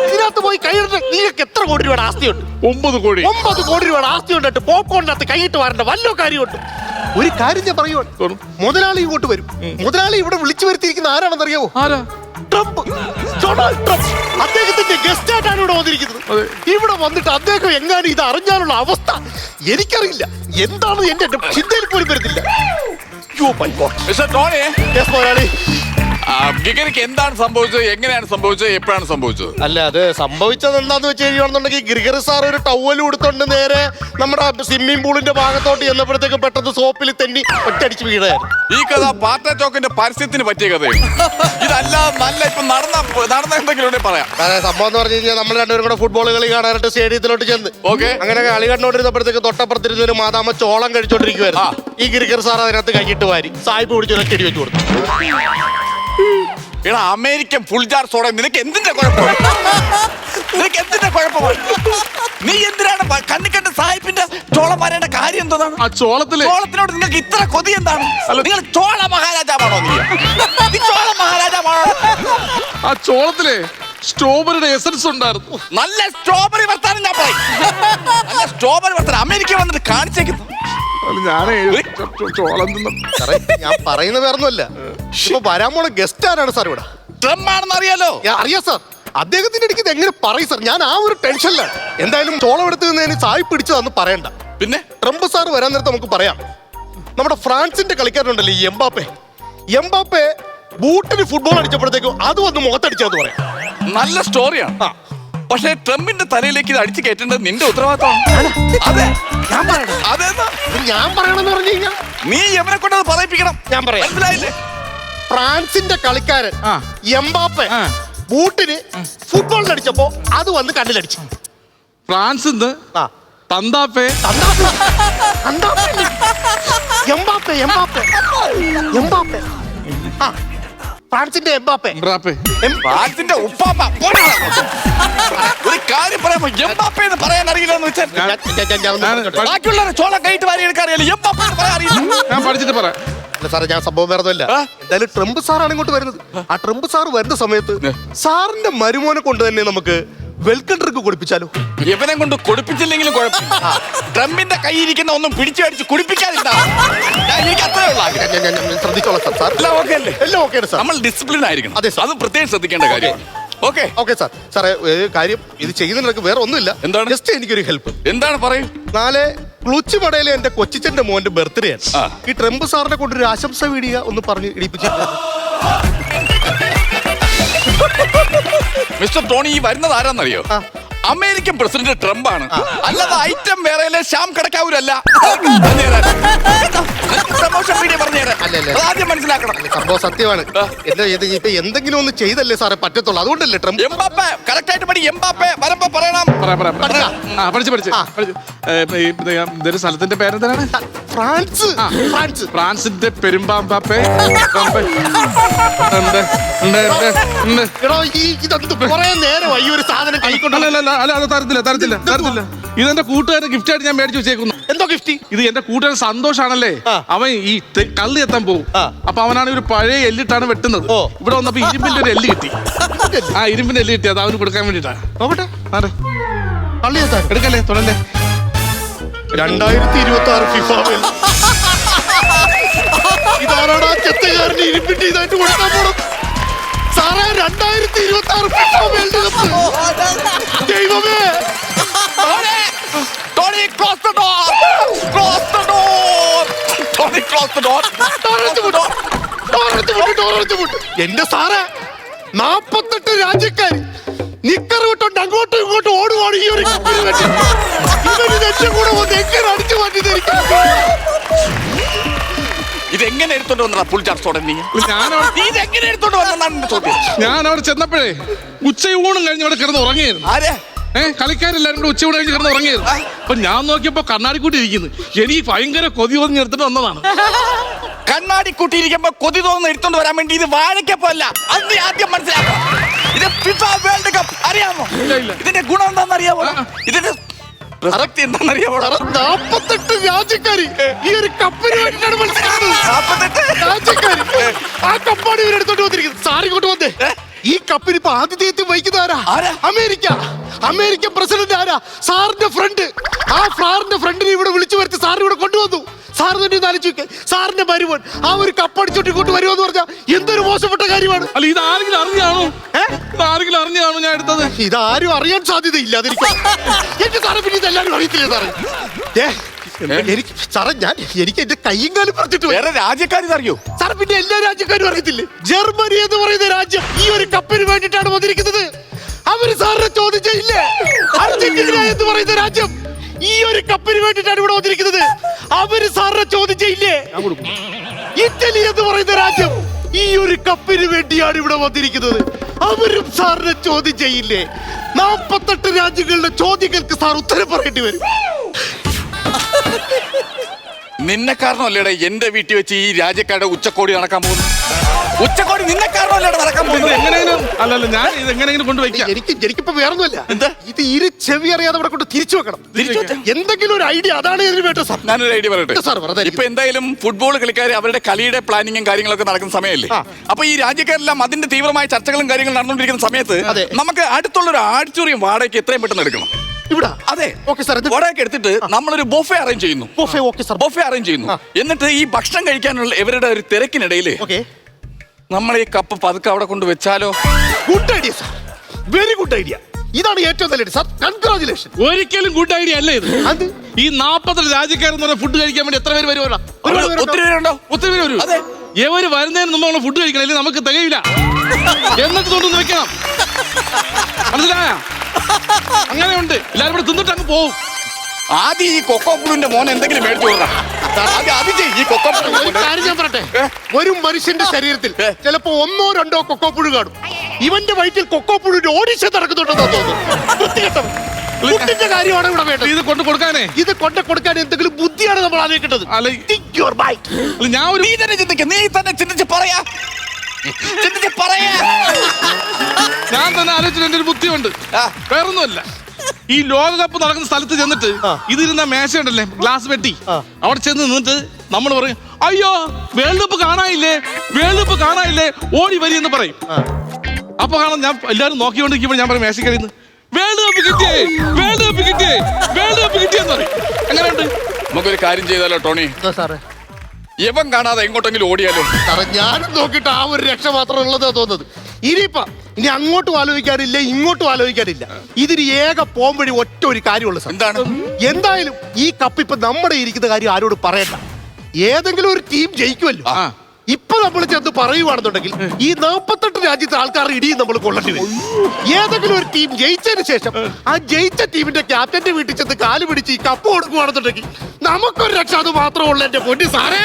ഇതിനകത്ത് പോയി കൈയിട്ട് നിങ്ങൾക്ക് എത്ര കോടി രൂപയുടെ ആസ്തിയുണ്ട്? 9 കോടി. 9 കോടി രൂപയുടെ ആസ്തി ഉണ്ടിട്ട് പോപ്കോണിനകത്ത് കൈയിട്ട് വാരേണ്ട വല്ലോ കാര്യമുണ്ട്? ഒരു കാര്യം ഞാൻ പറയുവാണ്, മുതലാളി ഇങ്ങോട്ട് വരും. മുതലാളി ഇവിടെ വിളിച്ചു വരുത്തിയിരിക്കുന്ന ആരാണെന്ന് അറിയാവോ? ആരാ? Trump, Donald Trump. അദ്ദേഹത്തിന്റെ ഗസ്റ്റ് ആയിട്ടാണ് ഇവിടെ വന്നിരിക്കുന്നത്. ഇവിടെ വന്നിട്ട് അദ്ദേഹം എങ്ങാനും ഇത് അറിഞ്ഞാലുള്ള അവസ്ഥ എനിക്കറിയില്ല. എന്താണ് എന്റെ ചിന്തയിൽ പോലും വരുന്നില്ല. മിസ്റ്റർ ടോണി, Yes, മുതലാളി. ഗിഗനിക്ക് എന്താണ് സംഭവിച്ചത്? എങ്ങനെയാണ് സംഭവിച്ചത്? എപ്പോഴാണ് സംഭവിച്ചത്? അല്ല, അത് സംഭവിച്ചത് എന്താന്ന് വെച്ച് കഴിയുവാണെന്നുണ്ടെങ്കിൽ ഗ്രിഗർ സാർ ഒരു ടവൽ കൊടുത്തോണ്ട് നേരെ നമ്മുടെ സ്വിമ്മിംഗ് പൂളിന്റെ ഭാഗത്തോട്ട് ചെന്നപ്പോഴത്തേക്ക് പെട്ടെന്ന് സോപ്പിൽ തെന്നി ഒറ്റയടിച്ച് വീഴായിരുന്നു. ഈ കഥ പാറ്റ ചോക്കിന്റെ പരസ്യത്തിന് പറ്റിയ കഥയാണ്. ഇതല്ല നല്ല ഇപ്പൊ നടന്ന എന്തെങ്കിലും പറയാം. സംഭവം എന്ന് പറഞ്ഞു കഴിഞ്ഞാൽ നമ്മൾ രണ്ടുപേരും കൂടെ ഫുട്ബോൾ കളി കാണാനായിട്ട് സ്റ്റേഡിയത്തിലോട്ട് ചെന്ന് അങ്ങനെ കളി കണ്ടോണ്ടിരുന്നപ്പോഴത്തേക്ക് തൊട്ടപ്പുറത്തിരുന്ന ഒരു മാതാമ്മ ചോളം കഴിച്ചോണ്ടിരിക്കുവായിരുന്നു. ഈ ഗ്രിഗർ സാർ അതിനകത്ത് കൈയിട്ട് വാരി സായിപ്പ് പിടിച്ച് ഒറ്റയടി വെച്ച് കൊടുത്തു. എടാ, അമേരിക്കൻ ഫുൾ ജാർ സോഡ നിനക്ക് എന്തിന്റെ കുഴപ്പമാണ്? നിനക്ക് എന്തിന്റെ കുഴപ്പമാണ്? നീ എന്തിനാണ് കണ്ണിക്കണ്ട സാഹിബിന്റെ ചോളം വരേണ്ട കാര്യം എന്താണ്? ആ ചോളത്തിനോട് നിങ്ങൾക്ക് ഇത്ര കൊതി എന്താണ്? നിങ്ങൾ ചോള മഹാരാജാവാണോ? നീ ചോള മഹാരാജാവാണോ? ആ ചോളത്തിലെ സ്ട്രോബെറിയുടെ എസൻസ് ഉണ്ടായിരുന്നു. നല്ല സ്ട്രോബെറി വർത്താനം ഞാൻ പറയും. നല്ല സ്ട്രോബെറി വർത്താനം അമേരിക്ക വന്നിട്ട് കാണിച്ചേക്കുന്നു. ഞാൻ പറയുന്ന വേറൊന്നുമല്ല. ഇപ്പൊ വരാൻ പോണ ഗസ്റ്റ് ആരാണ് സാർ? ഇവിടെ ട്രംപ് ആണെന്ന് അറിയാലോ. അറിയാം സാർ. അദ്ദേഹത്തിന്റെ അടുത്ത് ഇത് എങ്ങനെ പറയും സാർ? ഞാൻ ആ ഒരു ടെൻഷനിലാണ്. എന്തായാലും ചോളം എടുത്ത് നിന്നതിന് സായി പിടിച്ചതാന്ന് പറയണ്ട. പിന്നെ ട്രംപ് സാർ വരാൻ നേരത്തെ നമുക്ക് പറയാം. നമ്മുടെ ഫ്രാൻസിന്റെ കളിക്കാരുണ്ടല്ലോ ഈ എംബാപ്പെ ബൂട്ടിന് ഫുട്ബോൾ അടിച്ചപ്പോഴത്തേക്കും അത് വന്ന് മുഖത്തടിച്ചതെന്ന് പറയാം. നല്ല സ്റ്റോറിയാണ്. പക്ഷേ ട്രംപിന്റെ തലയിലേക്ക് ഇത് അടിച്ചു കയറ്റേണ്ടത് നിന്റെ ഉത്തരവാദിത്തമാണ്. അതെ, ഞാൻ പറയണമെന്ന് പറഞ്ഞു കഴിഞ്ഞാൽ നീ എവനെ കൊണ്ടത് പറയിപ്പിക്കണം. ഞാൻ പറയാം. മനസ്സിലായില്ലേ? ഫ്രാൻസിന്റെ കളിക്കാരൻ എംബാപ്പെ ബൂട്ടിന് ഫുട്ബോളിൽ അടിച്ചപ്പോ അത് വന്ന് കണ്ണിലടിച്ചു. ഫ്രാൻസ് തന്താപ്പേ എംബാപ്പെ ഫ്രാൻസിന്റെ ഫ്രാൻസിന്റെ ഉപ്പാപ്പ. ഒരു കാര്യം പറയാമോ? എംബാപ്പെ എന്ന് പറയാൻ അറിയില്ലെന്ന് വെച്ചാൽ ബാക്കിയുള്ളവരെ ചോളം കൈയിട്ട് വാരി എടുക്കാൻ അറിയില്ല. എംബാപ്പെ എന്ന് പറയാൻ അറിയില്ല. ഞാൻ പഠിച്ചിട്ട് പറയാം. സാറേ, ഞാൻ സംഭവം വേറൊന്നുമില്ല. എന്തായാലും ട്രംപ് സാറാണ് ഇങ്ങോട്ട് വരുന്നത്. ആ ട്രംപ് സാർ വരുന്ന സമയത്ത് സാറിന്റെ മരുമോനെ കൊണ്ട് തന്നെ നമുക്ക് വെൽക്കം ഡ്രിങ്ക് കൊടുപ്പിച്ചാലോ? ഇവനെ കൊണ്ട് കൊടുപ്പിച്ചില്ലെങ്കിലും കുഴപ്പമില്ല. ട്രംപിന്റെ കൈയിരിക്കുന്ന ഒന്നും പിടിച്ചു അടിച്ച് കുടിപ്പിക്കാതില്ല. എനിക്ക് അത്രേ ഉള്ള ശ്രദ്ധിച്ചോളാം സാർ. എല്ലാം ഓക്കെ അല്ലേ? എല്ലാം ഓക്കെ സാർ. നമ്മൾ ഡിസിപ്ലിൻ ആയിരിക്കണം. അതെ, അത് പ്രത്യേകം ശ്രദ്ധിക്കേണ്ട കാര്യമാണ്. Okay sir. സാറേ, കാര്യം ഇത് ചെയ്യുന്നതിനൊക്കെ വേറെ ഒന്നുമില്ല. എന്താണ്? ജസ്റ്റ് എനിക്കൊരു ഹെൽപ്പ്. എന്താണ് പറയൂ? നാളെ ക്ലൂച്ചുമടയിലെ എന്റെ കൊച്ചിച്ചന്റെ മോന്റെ ബർത്ത്ഡേ ആണ്. ഈ ട്രംപ് സാറിനെ കൊണ്ടൊരു ആശംസ വീഡിയോ ഒന്ന് പറഞ്ഞ് ഇടിപ്പിച്ചു. മിസ്റ്റർ ടോണി, ഈ വരുന്നത് ആരാന്നറിയോ? അമേരിക്കൻ പ്രസിഡന്റ് ട്രംപ് ആണ്. അല്ലാതെ ഐറ്റം വേറെ ശ്യാം കിടക്കാവൂരല്ല. പ്രമോഷൻ വീഡിയോ പറഞ്ഞുതരാം. ആദ്യം മനസ്സിലാക്കണം. സംഭവം സത്യമാണ്. ഇപ്പൊ എന്തെങ്കിലും ഒന്ന് ചെയ്തല്ലേ സാറേ പറ്റത്തുള്ളൂ. അതുകൊണ്ടല്ലേ ട്രംപ്. എംബാപ്പെ കറക്റ്റ് ആയിട്ട് പഠി. എംബാപ്പെ വരുമ്പോ പറയണം. പഠിച്ചു സ്ഥലത്തിന്റെ പേരെന്താണ്? ഫ്രാൻസിന്റെ പെരുമ്പാമ്പാപ്പെ. നേരമായി ഈ ഒരു സാധനം കൈക്കൊണ്ടല്ല. അല്ല, അത് തരത്തില്ല. ഇതെന്റെ കൂട്ടുകാരൻ ഗിഫ്റ്റ് ആയിട്ട് ഞാൻ മേടിച്ചു വെച്ചേക്കുന്നു. എന്തോ ഗിഫ്റ്റ്? ഇത് എന്റെ കൂട്ടുകാരൻ സന്തോഷാണല്ലേ. അവൻ ഈ കള്ളി എത്താൻ പോകും. അപ്പൊ അവനാണ് ഒരു പഴയ എല്ലിട്ടാണ് വെട്ടുന്നത്. ഇവിടെ വന്നപ്പോ ഇരുമ്പിന്റെ ഒരു എല്ല് കിട്ടി. ആ ഇരുമ്പിന്റെ എല്ല് കിട്ടി. അത് അവന് കൊടുക്കാൻ വേണ്ടിട്ടാ. നോക്കട്ടെ. എടുക്കല്ലേ, തുടല്ലേ. 2026 ഫിഫ ഇതാരാടാ ചെത്തുകാരന് ഇരുമ്പിന്റെ ഇതായിട്ട് കൊടുക്കാൻ പോണം സാറേ? 2026 ഫിഫ വേൾഡ് കപ്പ്. ദൈവമേ. Tony, close the door! Close the door! Tony, close the door! എന്റെ സാറേ, 48 രാജ്യക്കാര് നിക്കർ വിട്ടോണ്ട് അങ്ങോട്ടും ഇങ്ങോട്ടും ഓടുവാണ് ഈ ഒരു കപ്പിന് വേണ്ടി. ഇവന് നെഞ്ചും കൂടെ വന്ന് എങ്ങനെ അടിച്ചു മാറ്റി ഇതെങ്ങനെ എടുത്തോണ്ട് വന്നടാ പുളിച്ചാർ സോഡ നീ? ഇതെങ്ങനെ എടുത്തോണ്ട് വന്നെന്നാണ് എന്റെ ചോദ്യം. ഞാൻ അവിടെ ചെന്നപ്പോഴേ ഉച്ചയൂണും കഴിഞ്ഞ് അവിടെ കിടന്ന് ഉറങ്ങിയായിരുന്നു. ആരെ? കളിക്കാരെല്ലാരും കൂടെ ഉച്ചയൂണ് കഴിഞ്ഞ് കിടന്ന് ഉറങ്ങിയായിരുന്നു. അപ്പൊ ഞാൻ നോക്കിയപ്പോ കണ്ണാടിക്കൂട്ടി ഇരിക്കുന്നു. എനിക്ക് ഭയങ്കര കൊതി തോന്നി എടുത്തിട്ട് വന്നതാണ്. കണ്ണാടി കൂട്ടിയിരിക്കുമ്പോ കൊതി തോന്നുന്ന എടുത്തോണ്ട് വരാൻ വേണ്ടി ഇത് വാഴക്കപ്പല്ല. അത് നീ ആദ്യം മനസ്സിലാക്കണം. ഇത് ഫിഫ വേൾഡ് കപ്പ് അറിയാമോ? ഇതിന്റെ ഗുണം എന്താണെന്ന് അറിയാമോ? ഇതിന്റെ പ്രസക്തി എന്താണെന്ന് അറിയാമോ? 48 രാജ്യക്കാര് ഈ ഒരു കപ്പിന് വേണ്ടിയിട്ടാണ് മത്സരിക്കുന്നത്. 48 രാജ്യക്കാര് ആ കപ്പാണ് ഇവരെടുത്തോണ്ട് വന്നിരിക്കുന്നത്. സാർ ഇങ്ങോട്ട് വന്നേ. ഈ കപ്പിന് ഇപ്പൊ ആതിഥേയത്വം വഹിക്കുന്ന ആരാ? അമേരിക്കൻ പ്രസിഡന്റ് ആരാ? സാറിന്റെ ഫ്രണ്ട്. ആ സാറിന്റെ ഫ്രണ്ടിനെ ഇവിടെ വിളിച്ചു വരുത്തി സാർ ഇവിടെ കൊണ്ടുവന്നു. സാർ തന്നെ ആലോചിക്കെ, സാറിന്റെ മരുവൻ ആ ഒരു കപ്പടിച്ചോട്ട് ഇങ്ങോട്ട് വരുമെന്ന് പറഞ്ഞാൽ എന്തൊരു മോശപ്പെട്ട കാര്യമാണ്. അല്ല, ഇത് ആരെങ്കിലും അറിഞ്ഞാണോ? ഞാൻ എടുത്തത്? ഇതാരും അറിയാൻ സാധ്യതയില്ല. എന്റെ സാറേ, പിന്നെ ഇതെല്ലാരും അറിയത്തില്ലേ സാറേ? എനിക്ക് സാറേ, എനിക്ക് എന്റെ കയ്യും കാലും പറഞ്ഞിട്ട് വേറെ രാജ്യക്കാർ അറിയോ സാർ? പിന്നെ എല്ലാ രാജ്യക്കാരും അറിയത്തില്ലേ? ജർമ്മനി എന്ന് പറയുന്ന രാജ്യം ഈ ഒരു കപ്പിന് വേണ്ടിയിട്ടാണ് വന്നിരിക്കുന്നത്. അവര് സാറിനെ ചോദ്യം ചെയ്യില്ലേ? അർജന്റീന എന്ന് പറയുന്ന രാജ്യം ഈ ഒരു കപ്പിന് വേണ്ടിയിട്ടാണ് ഇവിടെ വന്നിരിക്കുന്നത്. അവര് സാറിനെ ചോദ്യം ചെയ്യില്ലേ? ഇറ്റലി എന്ന് പറയുന്ന രാജ്യം ഈ ഒരു കപ്പിന് വേണ്ടിയാണ് ഇവിടെ വന്നിരിക്കുന്നത്. അവരും സാറിനെ ചോദ്യം ചെയ്യില്ലേ? 48 രാജ്യങ്ങളുടെ ചോദ്യങ്ങൾക്ക് സാർ ഉത്തരം പറയേണ്ടി വരും. നിന്നെ കാരണമല്ലേടെ എന്റെ വീട്ടിൽ വെച്ച് ഈ രാജ്യക്കാരുടെ ഉച്ചക്കോടി നടക്കാൻ പോകുന്നു. ഉച്ചക്കോടി നിന്നെ കാരണമല്ലേടെ നടക്കാൻ പോകുന്നത്. എങ്ങനെയെങ്കിലും അല്ലല്ല, ഞാൻ ഇത് എങ്ങനെയെങ്കിലും കൊണ്ടുവയ്ക്കാം. എനിക്കിപ്പോ വേറൊന്നുമല്ല. ഇത് ഇരു ചെവി അറിയാതെ അവിടെ കൊണ്ട് തിരിച്ചു വെക്കണം. എന്തെങ്കിലും ഒരു ഐഡിയ, അതാണ് ഇതിന് വേണ്ടത് സാർ. ഞാനൊരു ഐഡിയ പറയട്ടെ. ഇപ്പൊ എന്തായാലും ഫുട്ബോൾ കളിക്കാർ അവരുടെ കളിയുടെ പ്ലാനിങ്ങും കാര്യങ്ങളൊക്കെ നടക്കുന്ന സമയമല്ലേ? അപ്പൊ ഈ രാജ്യക്കാരെല്ലാം അതിന്റെ തീവ്രമായ ചർച്ചകളും കാര്യങ്ങളും നടന്നുകൊണ്ടിരിക്കുന്ന സമയത്ത് നമുക്ക് അടുത്തുള്ള ഒരു ഓഡിറ്റോറിയം വാടകയ്ക്ക് എത്രയും പെട്ടെന്ന് എടുക്കണം. ഇവിടെ അതെ, ഓക്കെ സാർ. വാടകയ്ക്ക് എടുത്തിട്ട് നമ്മളൊരു ബൊഫെ അറേഞ്ച് ചെയ്യുന്നു. ബൊഫെ അറേഞ്ച് ചെയ്യുന്നു. എന്നിട്ട് ഈ ഭക്ഷണം കഴിക്കാനുള്ള ഇവരുടെ ഒരു തിരക്കിനിടയിൽ നമ്മൾ ഈ കപ്പ് പതുക്കെ അവിടെ കൊണ്ട് വെച്ചാലോ? Good idea sir, very good idea. ഇതാണ് ഏറ്റവും നല്ല സാർ. കൺഗ്രാജുലേഷൻ. ഒരിക്കലും ഗുഡ് ഐഡിയ അല്ലേ ഇത്? ഈ 48 രാജ്യക്കാരെന്ന് പറഞ്ഞ ഫുഡ് കഴിക്കാൻ വേണ്ടി എത്ര പേര് വരുമോ? ഒത്തിരി പേരുണ്ടോ? ഒത്തിരി പേര് വരും. അതെ, ഇവര് വരുന്നതിന് മുമ്പ് നമ്മൾ ഫുഡ് കഴിക്കണം, അല്ലെങ്കിൽ നമുക്ക് തികയില്ല. എന്നിട്ട് കൊണ്ടൊന്ന് വെക്കണം, മനസ്സിലായ? അങ്ങനെയുണ്ട്. എല്ലാവരും കൂടെ തിന്നിട്ട് അങ്ങ് പോവും. ആദ്യം ഈ കൊക്കോപ്പുളിന്റെ മോൻ എന്തെങ്കിലും മേടിച്ചു കൊടുക്കണം. ഈ കാര്യം ഞാൻ പറയട്ടെ, ഒരു മനുഷ്യന്റെ ശരീരത്തിൽ ചിലപ്പോ 1 or 2 കൊക്കോപ്പുഴു കാണും. ഇവന്റെ വയറ്റിൽ കൊക്കോപ്പുഴുവിന്റെ ഓഡിഷൻ നടക്കുന്നുണ്ടെന്നാ തോന്നുന്നു. ഫുഡിന്റെ കാര്യമാണ് ഇവിടെ വേണ്ടത്. ഇത് കൊണ്ട് കൊടുക്കാനേ, ഇത് കൊണ്ട് കൊടുക്കാൻ എന്തെങ്കിലും ബുദ്ധിയാണ് നമ്മൾ ആലോചിക്കേണ്ടത്. നീ തന്നെ ചിന്തിക്കും, നീ തന്നെ ചിന്തിച്ച് പറയാ. ഞാൻ തന്നെ ആലോചിച്ചിട്ട് എന്റെ ഒരു ബുദ്ധിയുണ്ട്. വേറൊന്നുമല്ല, ഈ ലോകകപ്പ് നടക്കുന്ന സ്ഥലത്ത് ചെന്നിട്ട് ഇതിരുന്ന മേശ ഉണ്ടല്ലേ, ഗ്ലാസ് പെട്ടി, അവിടെ ചെന്ന് നിന്നിട്ട് നമ്മൾ പറയും, അയ്യോ വേൾഡ് കപ്പ് കാണാനില്ലേ, വേൾഡ് കപ്പ് കാണാനില്ലേ, ഓടി വരി എന്ന് പറയും. അപ്പൊ കാണാൻ ഞാൻ എല്ലാവരും നോക്കിക്കൊണ്ടിരിക്കുമ്പോൾ ഞാൻ പറയും മേശക്കരിന്ന്, വേൾഡ് കപ്പ് കിട്ടിയേ, വേൾഡ് കപ്പ് കിട്ടിയേ, വേൾഡ് കപ്പ് കിട്ടിയെന്ന് പറയും. എങ്ങനെയുണ്ട്? നമുക്കൊരു കാര്യം ചെയ്താലോ ടോണി? ഇവൻ കാണാതെ എങ്ങോട്ടെങ്കിലും ഓടിയാലോ? സാറേ, ഞാനും നോക്കിയിട്ട് ആ ഒരു രക്ഷ മാത്രം ഉള്ളതാ തോന്നുന്നത്. ഇനി അങ്ങോട്ടും ആലോചിക്കാനില്ല, ഇങ്ങോട്ടും ആലോചിക്കാനില്ല. ഇതിന് ഏക പോംവഴി ഒറ്റ ഒരു കാര്യമുള്ളൂ സാർ. എന്താണ്? എന്തായാലും ഈ കപ്പ് ഇപ്പൊ നമ്മുടെ ഇരിക്കുന്ന കാര്യം ആരോട് പറയണ്ട. ഏതെങ്കിലും ഒരു ടീം ജയിക്കുമല്ലോ. ഇപ്പൊ നമ്മൾ ചെന്ന് പറയുവാണെന്നുണ്ടെങ്കിൽ ഈ 48 രാജ്യത്തെ ആൾക്കാരുടെ ഇടിയും നമ്മൾ കൊള്ളേണ്ടി വരും. ഏതെങ്കിലും ഒരു ടീം ജയിച്ചതിന് ശേഷം ആ ജയിച്ച ടീമിന്റെ ക്യാപ്റ്റന്റെ വീട്ടിൽ ചെന്ന് കാല് പിടിച്ച് ഈ കപ്പ് കൊടുക്കുവാണെന്നുണ്ടെങ്കിൽ നമുക്കൊരു രക്ഷ അത് മാത്രമുള്ള എന്റെ പൊന്നി സാറേ.